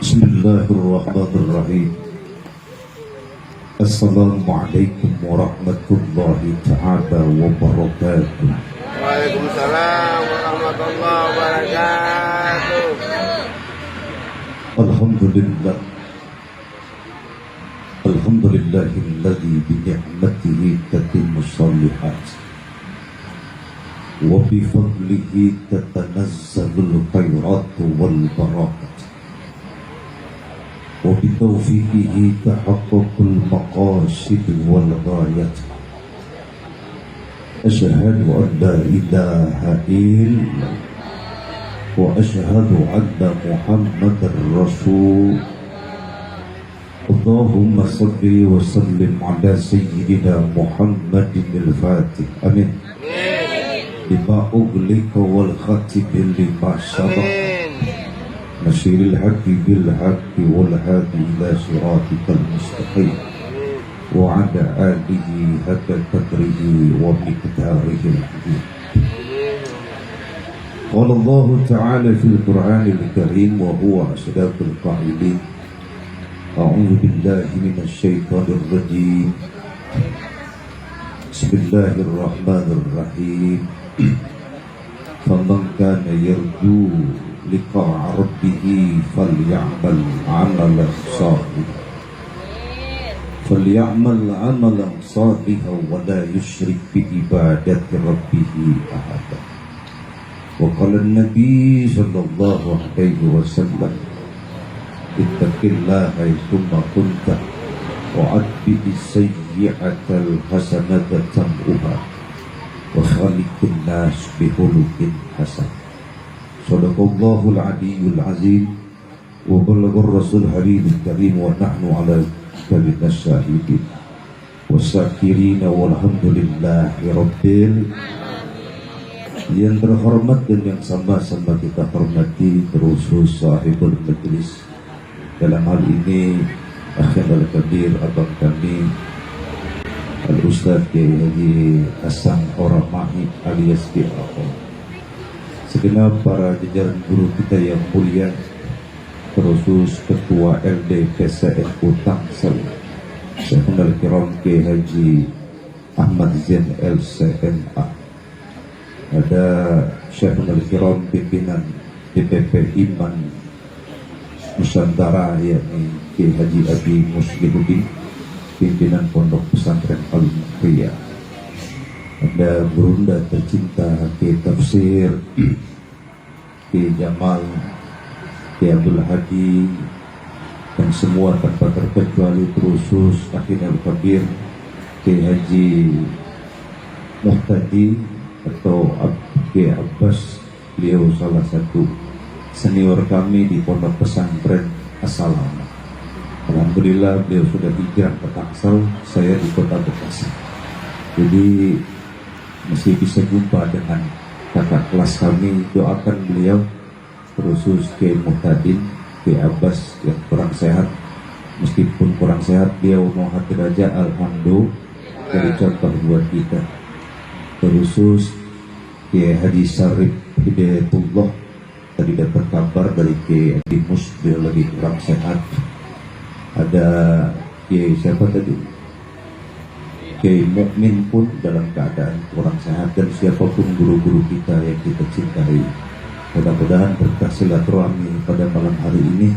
Bismillahirrahmanirrahim. Assalamualaikum warahmatullahi ta'ala wabarakatuh. Waalaikumsalam warahmatullahi wabarakatuh. Alhamdulillah. Alhamdulillahilladzi bi ni'matihi tatimmu shalihat wa bi fadlihi tatanazzalul khairatu wal barakat wa bi taufiqihi tahaqqaqul maqasid wal ghayat. Asyhadu an la ilaha illallah wa asyhadu anna Muhammadar Rasul. Allahumma salli wa sallim ala sayyidina Muhammadin al-Fatih. Amin. Lima uglika wal khatib lima sabaq. Nasiril haqqi bil haqqi wal hadi ila siratikal mustaqim. Wa ala alihi hatta qadrihi wa miqdarihi al-azim. Qala Allah Ta'ala fil Qur'anil Karim wa huwa asdaqul qa'ilin. A'udzu billahi minasy syaithanir rajim. Bismillahirrahmanirrahim. Faman kana yarju liqa'a rabbih falyamal 'amalan shalihan wa la yusyrik bi ibadati rabbih ahada. Wa qala an-nabi sallallahu alaihi wasallam, ittaqillaha thumma kunta wa atbi'is sayyi'atal hasanata tam'uha wa khaliqin nas bihulukin hasan. Sadaqallahul aliyyul azim wa ballaghar rasul habibul karim wa nahnu ala dzalika syahidin wasakirina walhamdulillahi rabbil. Yang terhormat dan yang sama-sama kita hormati terkhusus sahibul majlis, dalam hal ini Akhir al-Kabir abang kami Al-Ustaz Kiai Haji Hasan Oramahi alias Kiai, segenap para jajaran guru kita yang mulia, terkhusus Ketua LD PCNU Tangsel Syekhul Kiram Kiai Haji Ahmad Zain LCMA, ada Syekhul Kiram pimpinan DPP Iman Nusantara yakni Kiai Haji Abi Muslihuddin, pimpinan Pondok Pesantren Al-Muqriyah, ada Burunda tercinta Kiai Tafsir Kiai Jamal, Kiai Abdul Hadi, dan semua tanpa terkecuali terkhusus Akhirnya Al-Kabir Kiai Haji Muhtadi atau Kiai Abbas. Beliau salah satu senior kami di Pondok Pesantren As-Salamah. Alhamdulillah beliau sudah hijrah ke Tangsel, saya di Kota Bekasi. Jadi masih bisa jumpa dengan kakak kelas kami. Doakan beliau, terkhusus Kiai Muhtadin, Kiai Abbas yang kurang sehat. Meskipun kurang sehat, beliau mau hati raja, alhamdulillah, dari contoh buat kita. Terkhusus Kiai Haji Syarif Hidayatullah, tadi dapat kabar dari Kiai Adimus, beliau lagi kurang sehat. Ada Kiai siapa tadi, Kiai Mukmin pun dalam keadaan kurang sehat, dan siapapun guru-guru kita yang kita cintai. Mudah-mudahan berkah silaturahmi pada malam hari ini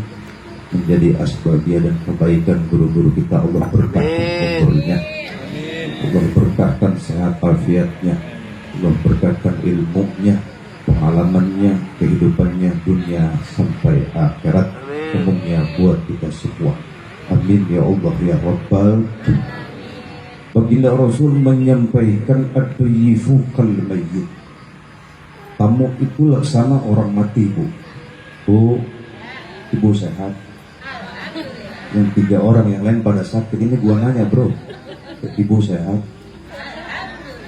menjadi asbabiyah dan kebaikan guru-guru kita. Allah berkahkan umurnya, Allah berkahkan sehat afiatnya, Allah berkahkan ilmunya, pengalamannya, kehidupannya dunia sampai akhirat, umumnya buat kita semua. Amin ya Allah ya Rabbal. Baginda Rasul menyampaikan ad-dayyifu kal mayyit. Tamu itu laksana orang mati, Bu. Bu, ibu sehat. Yang 3 orang yang lain pada sakit. Ini gua nanya, Bro. Ibu sehat?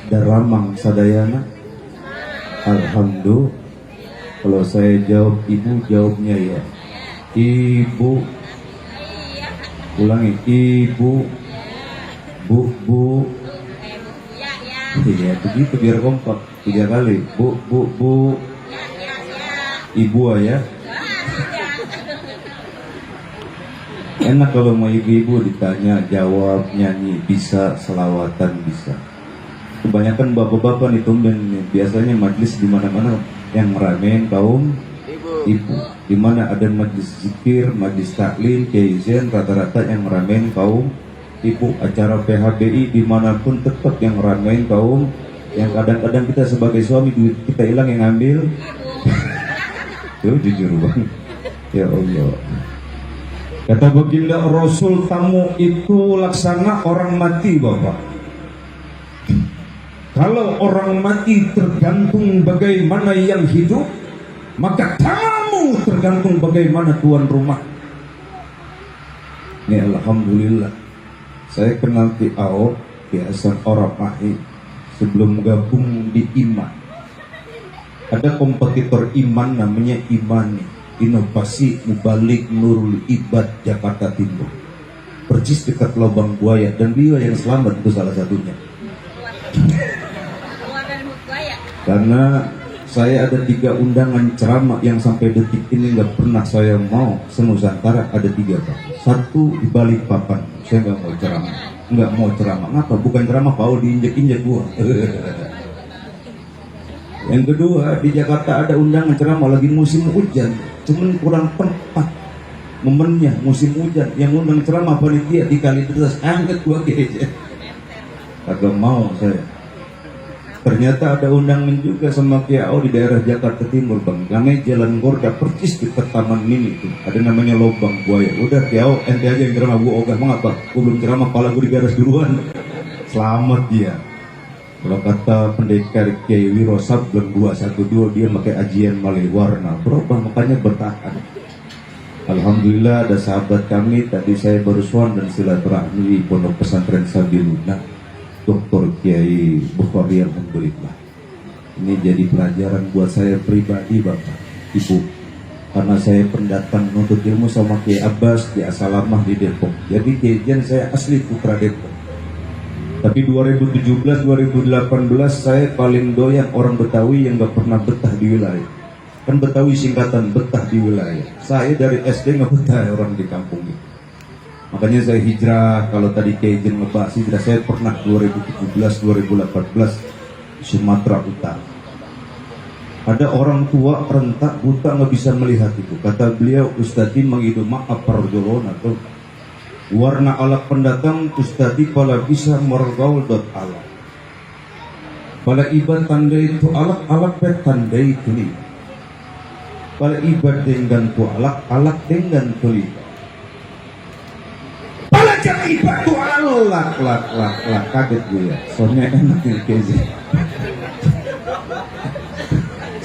Daramang sadayana? Alhamdulillah. Kalau saya jawab ibu, jawabnya ya. Ibu. Ulangi, ibu. Bu. Iya, begitu biar kompak. 3 kali. Bu. Ibu ya. Enak kalau mau ibu-ibu ditanya, jawab, nyanyi, bisa, selawatan bisa. Kebanyakan bapak-bapak nih tumben nih. Biasanya majlis di mana-mana yang ngeramein kaum ibu. Di mana ada majlis zikir, majlis taklim, keizen, rata-rata yang ngeramein kaum ibu. Acara PHBI dimanapun tetap yang ngeramein kaum. Yang kadang-kadang kita sebagai suami duit kita hilang yang ngambil. Tuh jujur banget. Ya Allah. Kata baginda Rasul, tamu itu laksana orang mati, Bapak. Kalau orang mati tergantung bagaimana yang hidup, maka tamu tergantung bagaimana tuan rumah. Ini alhamdulillah, saya kenal Ki Ao, Ki Hasan Oramahi sebelum gabung di Iman. Ada kompetitor Iman namanya Imani, Inovasi Mubalik Nurul Ibad Jakarta Timur, persis dekat Lubang Buaya, dan beliau yang selamat itu salah satunya. Karena saya ada 3 undangan ceramah yang sampai detik ini nggak pernah saya mau senusantara. Ada 3 Pak. 1 di Balikpapan, saya nggak mau ceramah. Ngapa? Bukan ceramah, Pak, diinjek-injek gua. Yang kedua di Jakarta ada undangan ceramah lagi musim hujan, cuman kurang tempat momennya musim hujan. Yang undang ceramah panitia di Kalideres, angkat gua aja. Kagak mau saya. Ternyata ada undangan juga sama Kiau di daerah Jakarta Timur, Bang. Namanya Jalan Gorda, persis di Taman Mini itu. Ada namanya Lubang Buaya. Udah Kiau, ente aja yang ceramah, gua ogah mengapa? Gua belum ceramah, kepala gua digaras duluan. Selamat dia. Kalau kata pendekar Kiai Wiro Sableng 212, dia pakai ajian malih warna. Berubah makanya bertahan. Alhamdulillah ada sahabat kami, tadi saya baru sowan dan silaturahmi di Pondok Pesantren Sabiluna, Dr. Kiai Bukhari, alhamdulillah. Ini jadi pelajaran buat saya pribadi, Bapak, Ibu. Karena saya pendatang menuntut ilmu sama Kiai Abbas di As-Salamah di Depok. Jadi Kiai saya asli putra Depok. Tapi 2017-2018 saya paling doyan orang Betawi yang gak pernah betah di wilayah. Kan Betawi singkatan betah di wilayah. Saya dari SD gak betah orang di kampung ini. Makanya saya hijrah. Kalau tadi Kejen ngebahas hijrah, saya pernah 2017-2018 Sumatera Utara. Ada orang tua rentak buta nggak bisa melihat itu. Kata beliau, Ustadi mengidu maaf perjolona tuh. Warna alak pendatang Ustadi pala bisa mergaul dot alak. Pala ibad tanda itu alak pet tanda itu nih. Pala ibad dengan tu alak dengan tu ibad. Pala jangan ibad tu alak kaget gue ya. Soalnya enak nih kayaknya.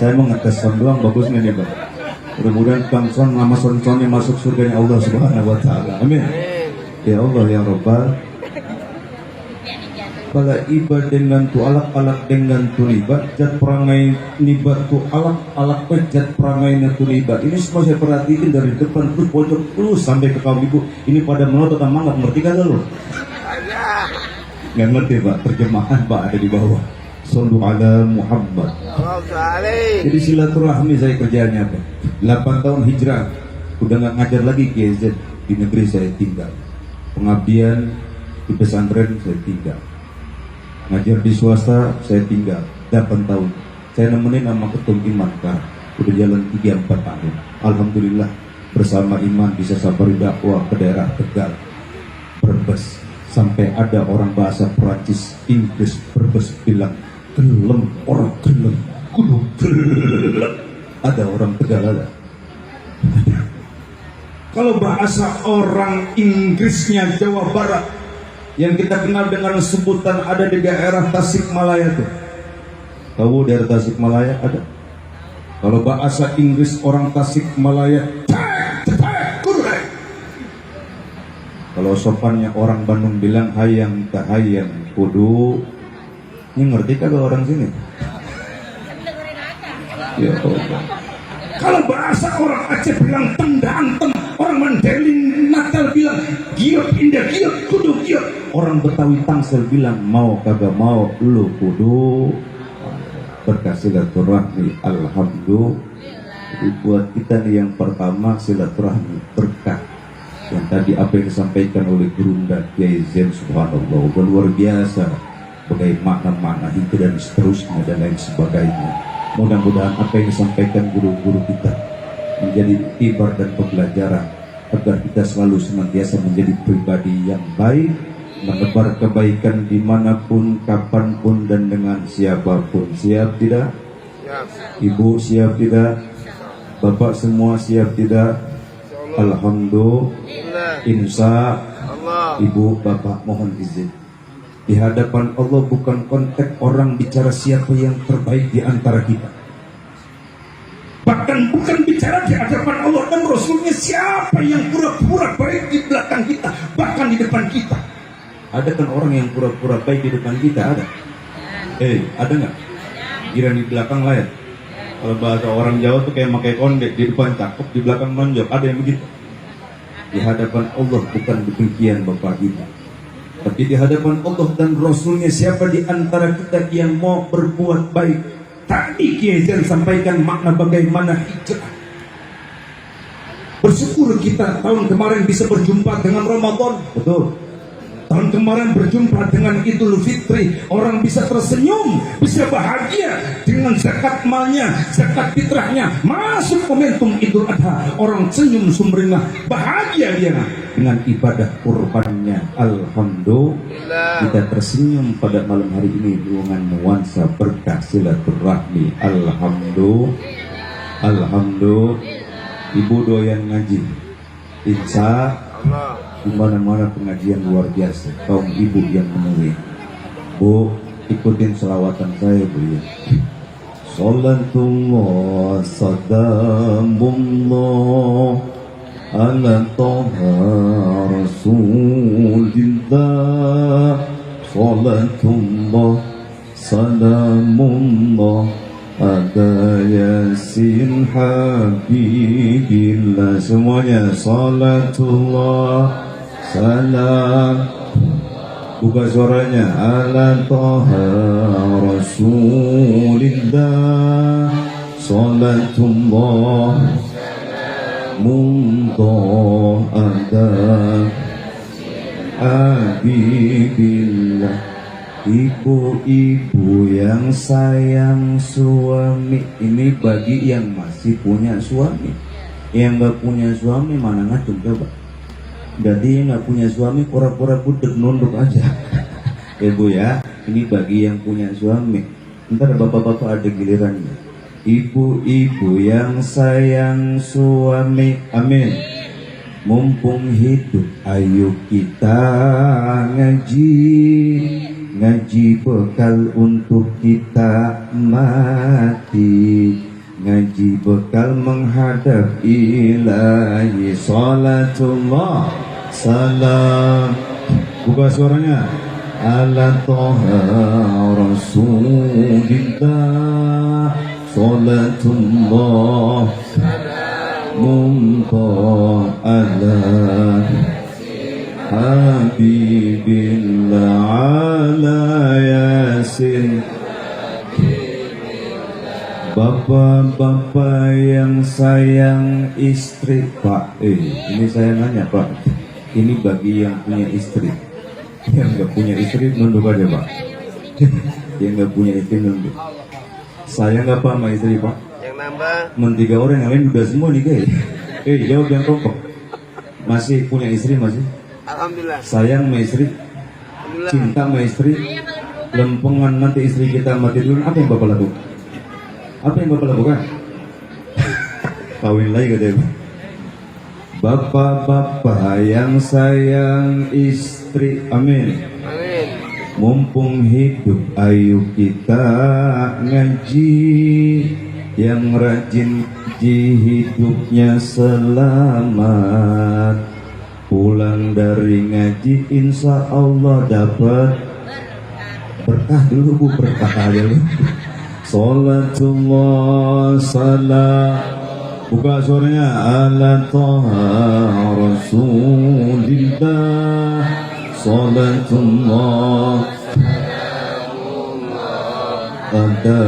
Saya mau ngetes son doang, bagus nggak nih bang? Mudah-mudahan Kang Son nama son-sonnya masuk surganya Allah Subhanahu Wa Taala. Amin. Ya Allah ya Rabbal. Pala iba dengan tu alak dengan tu libat, jat perangai nibat tu alak jat perangai tu libat. Ini semua saya perhatiin dari depan terus pojok terus sampai ke kaum ibu. Ini pada melotot sama nggak ngerti kan lo? Nggak ngerti pak, terjemahan pak ada di bawah. Sallu ala Muhammad. Jadi silaturahmi saya kerjanya apa? 8 tahun hijrah, udah nggak ngajar lagi KZ di negeri saya tinggal. Pengabdian di pesantren saya tinggal. Ngajar di swasta saya tinggal 8 tahun. Saya nemenin sama ketum Iman Kar, udah jalan 3-4 tahun. Alhamdulillah bersama Iman bisa sabari dakwah ke daerah Tegal, Brebes, sampai ada orang bahasa Perancis, Inggris, Brebes bilang gelem, orang gelem, kudu gelem. Ada orang Tegal ada. Kalau bahasa orang Inggrisnya Jawa Barat, yang kita kenal dengan sebutan ada di daerah Tasikmalaya tuh. Tahu daerah Tasikmalaya ada? Kalau bahasa Inggris orang Tasikmalaya, kalau sopannya orang Bandung bilang hayang tahayang kudu. Ini ngerti kagak orang sini? Ya Allah. Kalau bahasa orang Aceh bilang tendang, orang Mandailing Natal bilang giot indah giot kudu giot. Orang Betawi Tangsel bilang mau kagak mau lu kudu. Berkah silaturahmi, alhamdulillah. Jadi buat kita nih yang pertama silaturahmi berkah. Yang tadi apa yang disampaikan oleh Gurunda Kiai Zain, subhanallah, luar biasa. Sebagai makna-makna itu dan seterusnya dan lain sebagainya. Mudah-mudahan apa yang disampaikan guru-guru kita menjadi ibar dan pembelajaran agar kita selalu senantiasa menjadi pribadi yang baik, menebar kebaikan dimanapun, kapanpun dan dengan siapapun. Siap tidak? Ibu siap tidak? Bapak semua siap tidak? Alhamdulillah. Insya Allah. Ibu, bapak mohon izin. Di hadapan Allah bukan konteks orang bicara siapa yang terbaik di antara kita. Bahkan bukan bicara di hadapan Allah dan Rasulnya siapa yang pura-pura baik di belakang kita, bahkan di depan kita. Ada kan orang yang pura-pura baik di depan kita? Ada? Ada nggak? Kira di belakang lain. Kalau bahasa orang Jawa tuh kayak pakai kondek, di depan cakep, di belakang nonjok. Ada yang begitu? Di hadapan Allah bukan demikian Bapak Ibu. Tapi di hadapan Allah dan Rasulnya siapa di antara kita yang mau berbuat baik? Tadi Kiai Zain sampaikan makna bagaimana hijrah. Bersyukur kita tahun kemarin bisa berjumpa dengan Ramadan. Betul. Tahun kemarin berjumpa dengan Idul Fitri. Orang bisa tersenyum, bisa bahagia dengan zakat malnya, zakat fitrahnya. Masuk momentum Idul Adha, orang senyum sumringah, bahagia dia dengan ibadah kurbannya. Alhamdulillah kita tersenyum pada malam hari ini dengan nuansa berkah silaturahmi. Alhamdulillah. Ibu doyan ngaji, insya Allah di mana-mana pengajian luar biasa. Kaum ibu yang menemui. Bu, ikutin selawatan saya Bu ya. Salatullah salamullah ala toha rasulillah. Salatullah salamullah ada yasin habibillah. Semuanya salatullah salam Buka suaranya. Ala Taha Rasulillah Salatullah Mumta'adah Habibillah. Ibu-ibu yang sayang suami. Ini bagi yang masih punya suami. Yang gak punya suami mana ngacung coba. Jadi yang gak punya suami pura-pura budek nunduk aja. Ibu ya, ini bagi yang punya suami. Ntar bapak-bapak ada gilirannya. Ibu-ibu yang sayang suami, amin. Mumpung hidup, ayo kita ngaji bekal untuk kita mati. Ngaji bekal menghadap ilahi. Salatullah salam. Buka suaranya. Ala Taha Rasulillah Salatullah Mumta'alah Habibillah ala Yasin. Bapak-bapak yang sayang istri, Pak. Ini saya nanya, Pak. Ini bagi yang punya istri. Yang nggak punya istri nunduk aja, Pak. Yang nggak punya istri nunduk. Saya nggak Pak sama istri, Pak. Yang nambah. Tiga orang yang lain udah semua nih, guys. Jawab yang rokok. Masih punya istri masih? Alhamdulillah. Sayang sama istri, Alhamdulillah. cinta sama istri, lempengan nanti istri kita mati dulu. Apa yang Bapak lakukan? Apa yang Bapak lakukan? Kawin lagi katanya. Bapak-bapak yang sayang istri, amin. Amin. Mumpung hidup, ayo kita ngaji. Yang rajin ngaji hidupnya selamat. Pulang dari ngaji insya Allah dapat berkah dulu, Bu. Berkah aja lu. Salatullah salam. Buka suaranya. Ala Taha Rasulillah Salatullah ada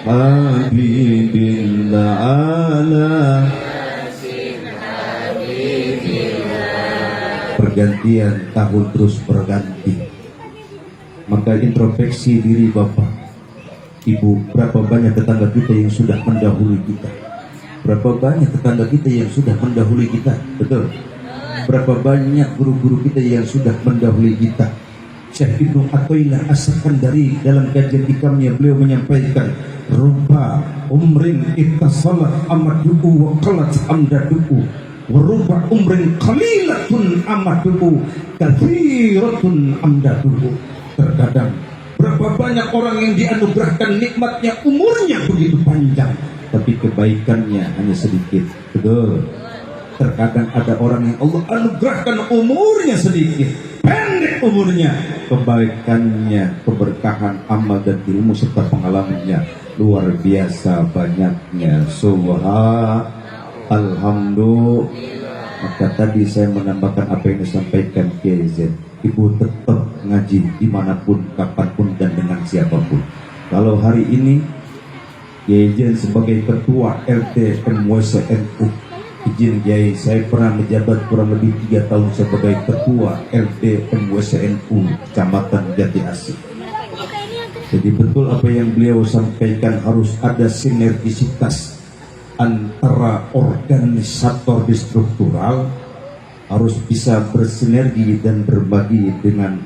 Habibillah ala. Pergantian tahun terus berganti. Maka introspeksi diri Bapak Ibu, berapa banyak tetangga kita yang sudah mendahului kita? Berapa banyak tetangga kita yang sudah mendahului kita? Betul. Berapa banyak guru-guru kita yang sudah mendahului kita? Syekh Ibnu Athaillah As-Sakandari dalam kajian ikamnya beliau menyampaikan, rupa umrin ittasalat amadu'u wa qalat amdadu'u wa rupa umrin qalilatun amadu'u kathiratun amdadu'u. Terkadang berapa banyak orang yang dianugerahkan nikmatnya umurnya begitu panjang, tapi kebaikannya hanya sedikit. Betul. Terkadang ada orang yang Allah anugerahkan umurnya sedikit, pendek umurnya, kebaikannya, keberkahan amal dan ilmu serta pengalamannya luar biasa banyaknya. Alhamdulillah. Maka tadi saya menambahkan apa yang disampaikan KZ. Ibu tetap ngaji dimanapun, kapanpun, dan dengan siapapun. Kalau hari ini Yejen sebagai ketua RT MWSNU, izin Kiai, saya pernah menjabat kurang lebih 3 tahun sebagai ketua RT MWSNU Kecamatan Jati Asih. Jadi betul apa yang beliau sampaikan, harus ada sinergisitas antara organisator di struktural, harus bisa bersinergi dan berbagi dengan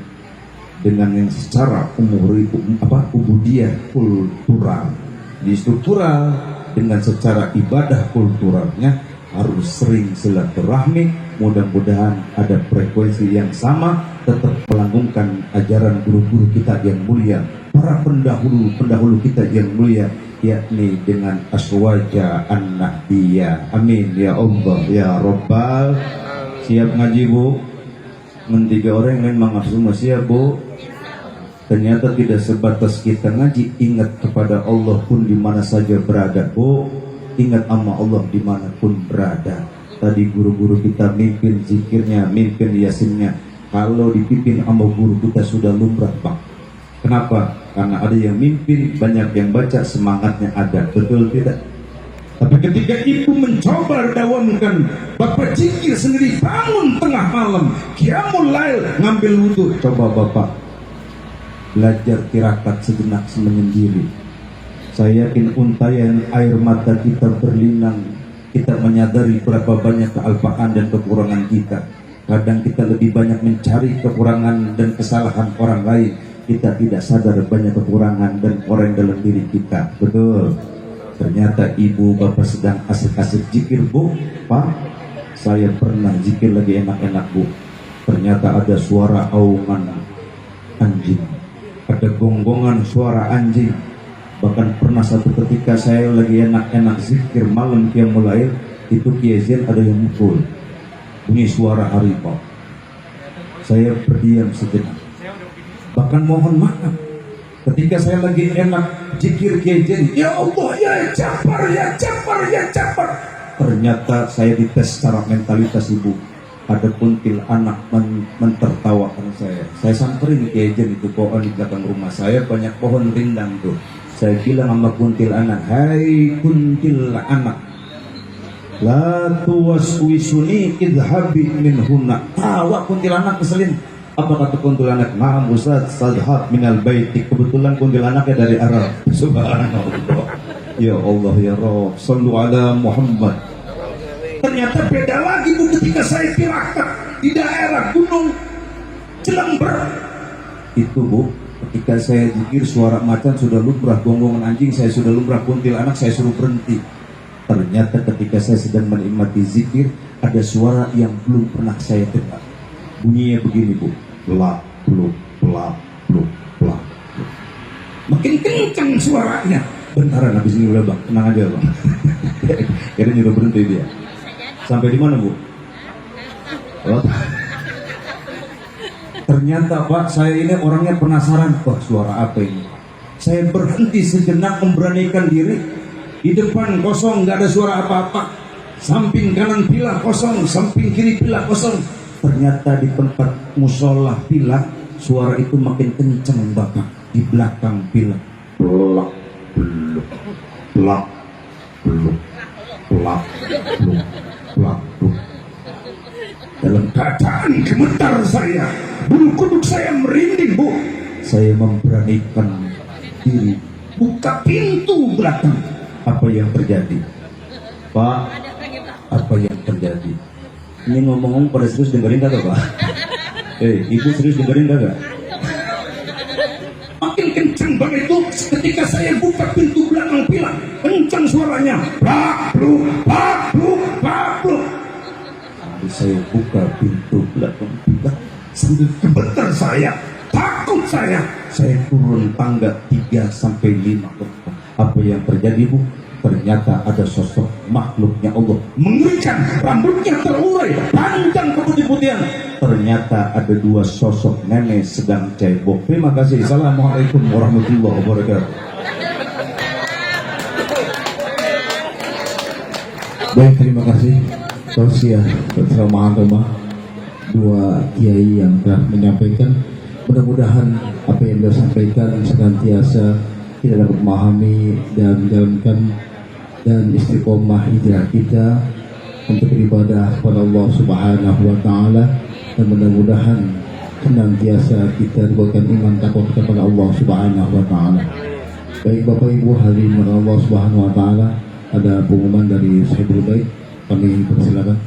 yang secara ubudiyah kultural di struktural, dengan secara ibadah kulturalnya harus sering silaturahmi. Mudah-mudahan ada frekuensi yang sama, tetap melanggengkan ajaran guru-guru kita yang mulia, para pendahulu kita yang mulia, yakni dengan aswaja an-nahdiyah. Amin ya Allah ya Rabbal. Siap ngaji, Bu? 3 orang yang lain mengafsu siap, Bu? Ternyata tidak sebatas kita ngaji, ingat kepada Allah pun di mana saja berada, Bu. Ingat sama Allah dimanapun berada. Tadi guru-guru kita mimpin zikirnya, mimpin yasinnya. kalau dipimpin sama guru kita sudah lumrah Bang. Kenapa? Karena ada yang mimpin, banyak yang baca, semangatnya ada, betul tidak? Tapi ketika ibu mencoba dawamkan, bapak zikir sendiri, bangun tengah malam, qiyamul lail, ngambil wudhu, coba bapak belajar tirakat sejenak menyendiri. Saya yakin untayan air mata kita berlinang, kita menyadari berapa banyak kealpaan dan kekurangan kita. Kadang kita lebih banyak mencari kekurangan dan kesalahan orang lain, kita tidak sadar banyak kekurangan dan orang dalam diri kita. Betul. Ternyata ibu bapak sedang asik-asik zikir, Bu. Pak, saya pernah zikir lagi enak-enak, Bu. Ternyata ada suara aungan anjing, ada gonggongan suara anjing. Bahkan pernah satu ketika saya lagi enak-enak zikir malam qiyamul lail, itu Kiai Zain ada yang mukul, bunyi suara harimau. Saya berdiam sejenak, bahkan mohon maaf ketika saya lagi enak zikir Kiai Zain, ya Allah ya Jafar ya Jafar ya Jafar. Ternyata saya dites secara mentalitas ibu, ada kuntil anak mentertawakan saya. Saya samperin Kiai Zain, itu pohon di belakang rumah saya banyak pohon rindang tuh. Saya bilang sama kuntil anak, hai kuntil anak, la tuwaswisuni idhabi min huna. Tawa kuntil anak keselin. Apa kata kuntil anak? Ma'am Ustaz, sadhab minal baiti. Kebetulan kuntil anaknya dari Arab. Subhanallah. Ya Allah ya Rabb, sallu ala Muhammad. Ternyata beda lagi Bu ketika saya tirakat di daerah Gunung Jelamber. Itu Bu, ketika saya zikir suara macan sudah lumrah, gonggongan anjing saya sudah lumrah, kuntil anak saya suruh berhenti. Ternyata ketika saya sedang menikmati zikir, ada suara yang belum pernah saya dengar. Bunyinya begini Bu, pelak, peluk, pelak, peluk, pelak. Makin kencang suaranya. Bentaran habis ini udah Bang, tenang aja Bang. Kira nyuruh berhenti dia. Sampai di mana Bu? Oh. Ternyata Pak, saya ini orangnya penasaran, wah suara apa ini? Saya berhenti sejenak memberanikan diri. Di depan kosong, nggak ada suara apa-apa. Samping kanan pilah kosong, samping kiri pilah kosong. Ternyata di tempat musola pilah, suara itu makin kencang Bapak. Di belakang pilah, pelak, peluk, pelak, peluk, pelak, peluk, pelak, peluk. Dalam keadaan gemetar saya, bulu kuduk saya merinding Bu. Saya memberanikan diri, buka pintu belakang. Apa yang terjadi? Pak, apa yang terjadi? Ini ngomong-ngomong pada serius dengerin kagak Pak? Ibu serius dengerin kagak? Makin kencang banget itu ketika saya buka pintu belakang pilah, kencang suaranya, plak, pluk, plak, pluk, plak, pluk. Saya buka pintu belakang pilah, sambil gemetar saya, takut saya turun tangga 3 sampai 5. Apa yang terjadi Bu? Ternyata ada sosok makhluknya Allah, mengerikan, rambutnya terurai, panjang keputih-putihan. Ternyata ada 2 sosok nenek sedang cebok. Terima kasih. Assalamualaikum warahmatullahi wabarakatuh. Baik, terima kasih tausiah bersama-sama 2 kiai yang telah menyampaikan. Mudah-mudahan apa yang beliau sampaikan senantiasa kita dapat memahami dan menjalankan dan istiqomah hijrah kita untuk beribadah kepada Allah Subhanahu wa taala, dan mudah-mudahan senantiasa kita diberikan iman takwa kepada Allah Subhanahu wa taala. Baik Bapak Ibu hadirin Allah Subhanahu wa taala, ada pengumuman dari Sahibul Bait, kami persilakan.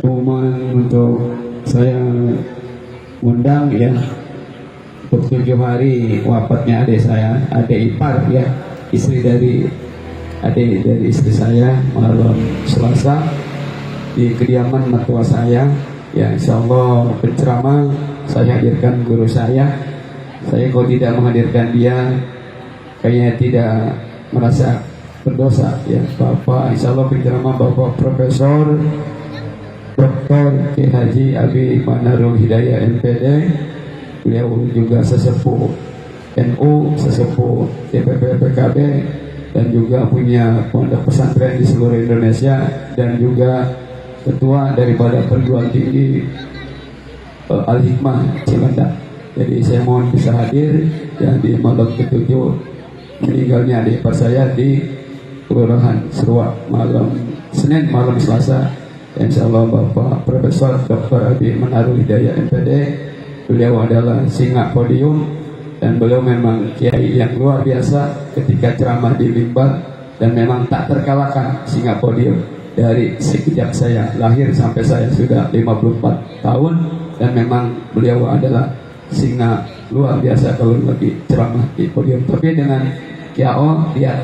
Pengumuman untuk saya undang ya, untuk 7 hari wafatnya adik saya, adik ipar ya, istri dari istri saya, malam Selasa di kediaman mertua saya ya. Insyaallah penceramah saya hadirkan guru saya kalau tidak menghadirkan dia kayaknya tidak merasa berdosa ya. Bapak insyaallah penceramah Bapak Profesor Dr. K. Haji Abi Manarul Hidayah MPD. Beliau juga sesepuh NU, sesepuh DPP PKB, dan juga punya pondok pesantren di seluruh Indonesia, dan juga ketua daripada perguruan tinggi Al-Hikmah Cilandak. Jadi saya mohon bisa hadir ya di malam ke-7 meninggalnya adik ipar saya di Kelurahan Seruak malam Senin malam Selasa. Insyaallah Bapak Profesor Dr. Adi Manarul Hidayah MPD, beliau adalah singa podium dan beliau memang kiai yang luar biasa ketika ceramah di mimbar, dan memang tak terkalahkan singa podium dari sejak saya lahir sampai saya sudah 54 tahun, dan memang beliau adalah singa luar biasa kalau lagi ceramah di podium. Tapi dengan KO dia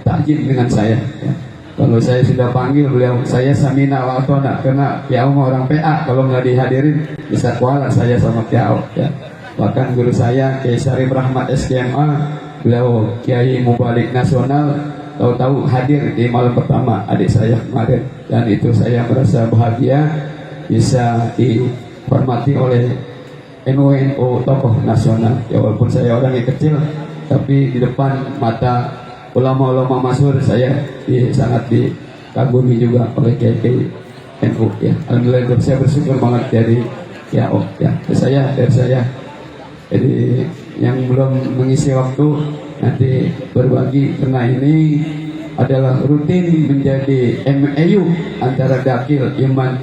takjim dengan saya ya. Kalau saya sudah panggil beliau, saya samina wa atona, karena KO orang PA, kalau nggak dihadirin bisa kuala saya sama KO ya. Bahkan guru saya Kiai Syarif Rahmat SKMA, beliau Kiai Mubalik Nasional, tahu-tahu hadir di malam pertama adik saya kemarin, dan itu saya merasa bahagia bisa dihormati oleh NU tokoh nasional ya. Walaupun saya orang yang kecil, tapi di depan mata ulama-ulama masyhur saya sangat dikagumi juga oleh Kiai NU ya. Alhamdulillah saya bersyukur banget dari KO ya. Dari saya jadi yang belum mengisi waktu nanti berbagi, karena ini adalah rutin menjadi MAU antara Dakil, Iman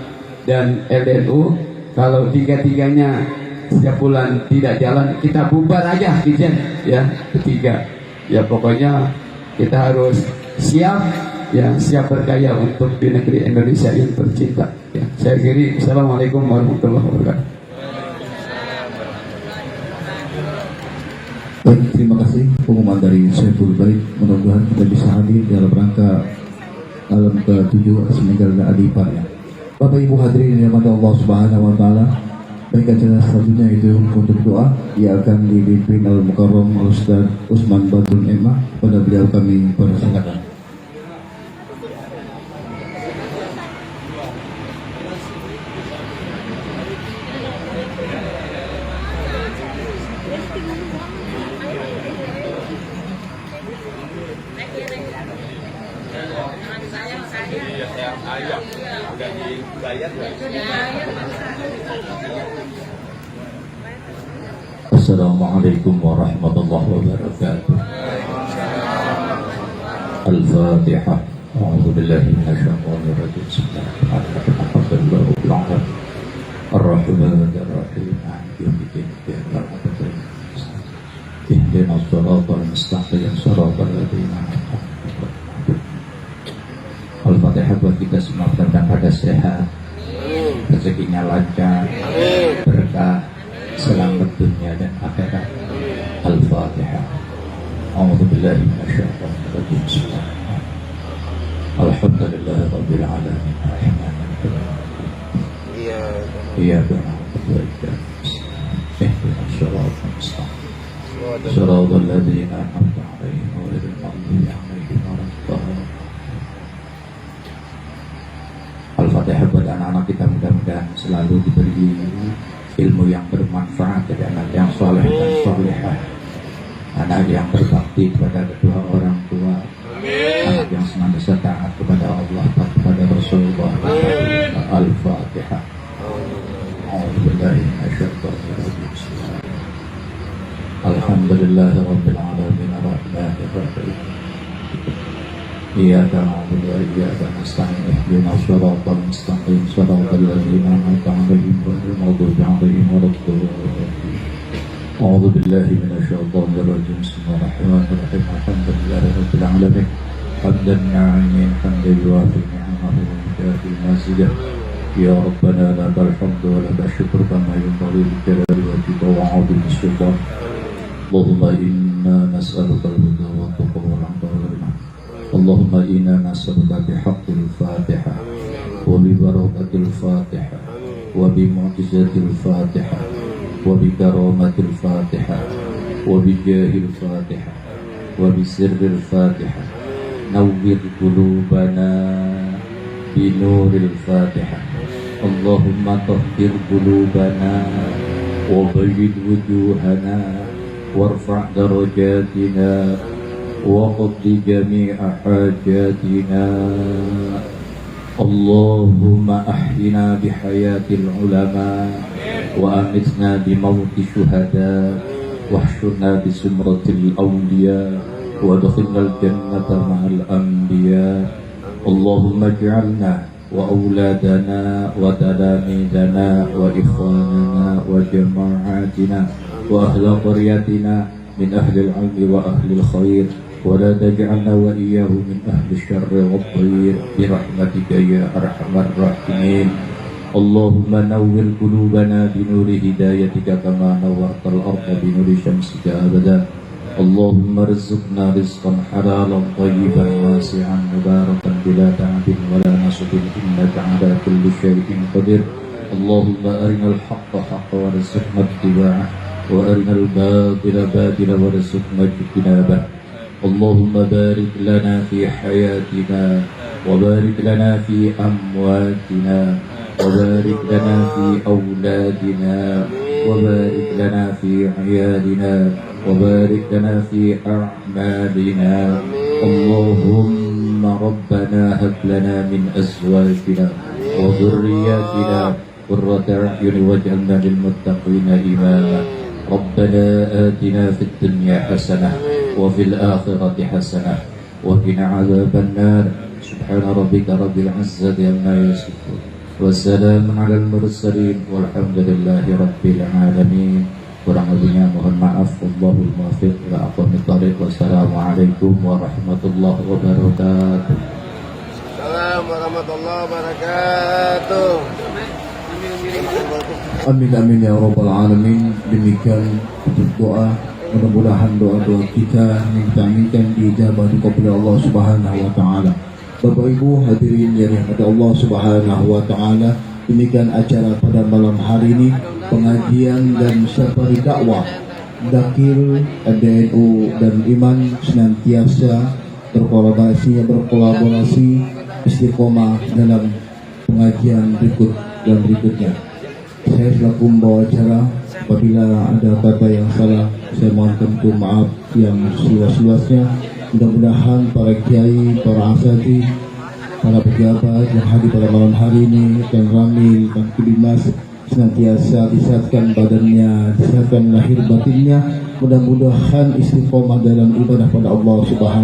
dan LNU. Kalau tiga-tiganya setiap bulan tidak jalan, kita bubar aja Ijen ya, ketiga ya. Pokoknya kita harus siap ya, siap berkaya untuk di negeri Indonesia yang tercinta ya. Saya kiri, Assalamualaikum warahmatullahi wabarakatuh. Baik, terima kasih pengumuman dari Saiful Baik. Mudah-mudahan kita bisa hadir dalam rangka malam ke-7 meninggalnya adik iparnya. Bapak Ibu hadirin yang dirahmati Allah Subhanahu wa taala, baik acara selanjutnya itu untuk doa yang akan dipimpin Al-Mukarram Al-Ustaz Usman Badrun Emma. Pada beliau kami persilakan. Assalamualaikum warahmatullahi wabarakatuh. Al-Fatihah. A'udzu billahi minasyaitonir rajim. Bismillahirrahmanirrahim. Alhamdulillahirabbil alamin. Ar-Rahmanir Rahim. Maliki yaumiddin. Ihdinas siratal mustaqim. Siratal ladzina an'amta 'alaihim. Al-Fatihah buat kita semua, mudah-mudahan pada sehat, rezekinya lancar, berkah, selamat dunia dan akhirat. Al-Fatihah. A'udzu billahi minasyaitonir rajim. Alhamdulillahi rabbil alamin. Iyyaka na'budu wa iyyaka nasta'in. Ihdinas siratal mustaqim. Siratal ladzina an'amta 'alaihim ghairil maghdubi 'alaihim waladdallin. Al-Fatihah buat anak-anak kita, mudah-mudahan selalu diberi ilmu yang bermanfaat dari anak yang soleh dan solehah, anak yang berbakti kepada kedua orang tua, anak yang senantiasa taat kepada Allah dan kepada Rasulullah. Al-Fatihah. Alhamdulillahirabbil alamin. Ar-Rahmanir Rahim. Iyyaka na'budu wa iyyaka nasta'in. Ihdinas siratal mustaqim. Siratal ladzina an'amta 'alaihim ghairil maghdubi 'alaihim waladdallin. A'udzu billahi minasyaitonir rajim. Bismillahirrahmanirrahim. Alhamdulillahirabbil alamin. Hamdan 'aliyan hamdan yuwafi ni'amahu wa yukafi mazidah. Ya Rabbana lakal hamdu wa lakal syukru kama yanbaghi li jalali wajhika wa 'azimi sultan. Allahumma inna nas'aluka al-huda wa at-tuqa wal 'afwa wal ghina. اللهم إنا نسألك بحق الفاتحة وببركة الفاتحة وبمعجزة الفاتحة وبكرامة الفاتحة وبجاه الفاتحة وبسر الفاتحة نور قلوبنا بنور الفاتحة. اللهم طهر قلوبنا وبيض وجوهنا وارفع درجاتنا وقض جميع حاجاتنا. اللهم أحينا بحياة العلماء وأمتنا بموت الشهداء واحشرنا بزمرة الأولياء وادخلنا الجنة مع الأنبياء. اللهم اجعلنا وأولادنا وتلاميذنا وإخواننا وجماعاتنا وأهل قريتنا من أهل العلم وأهل الخير، ولا تجعلنا وإياه من أهل الشر والضير برحمتك يا أرحم الراحمين. اللهم نور قلوبنا بنور هدايتك كما نورت الأرض بنور شمسك أبدا. اللهم ارزقنا رزقا حلالا طيبا واسعا مباركا بلا تعب ولا نصب إنك على كل شيء قدير. اللهم أرنا الحق حقا وارزقنا اتباعه وأرنا الباطل باطلا وارزقنا اجتنابه. اللهم بارك لنا في حياتنا وبارك لنا في أمواتنا وبارك لنا في أولادنا وبارك لنا في عيالنا وبارك لنا في أعمالنا. اللهم ربنا هب لنا من أزواجنا وذرياتنا قرة أعين واجعلنا للمتقين إماما. ربنا آتنا في الدنيا حسنة وفي الآخرة حسنة وقنا عذاب النار. سبحان ربك رب العزة عما يصفون والسلام على المرسلين والحمد لله رب العالمين. Kurang lebihnya mohon maaf. Wallahul muwaffiq ila aqwamit thoriq. Wassalamualaikum warahmatullahi wabarakatuh. Assalamualaikum warahmatullahi wabarakatuh. Amin amin ya rabbal alamin. Demikian untuk doa, mudah-mudahan doa-doa kita yang kita aminkan diijabah oleh Allah Subhanahu wa taala. Bapak Ibu hadirin yang dirahmati Allah Subhanahu wa taala, demikian acara pada malam hari ini, pengajian dan syafari dakwah Dakil DNU dan Iman senantiasa berkolaborasi istiqomah dalam pengajian berikut dan berikutnya. Saya selaku membawa acara, apabila ada kata yang salah saya mohon tentu maaf yang seluas-luasnya. Mudah-mudahan para kiai, para asatidz, para pejabat yang hadir pada malam hari ini, dan Ramil, dan Kudimas senantiasa disehatkan badannya, disehatkan lahir batinnya. Mudah-mudahan istiqomah dalam ibadah pada Allah Subhanahu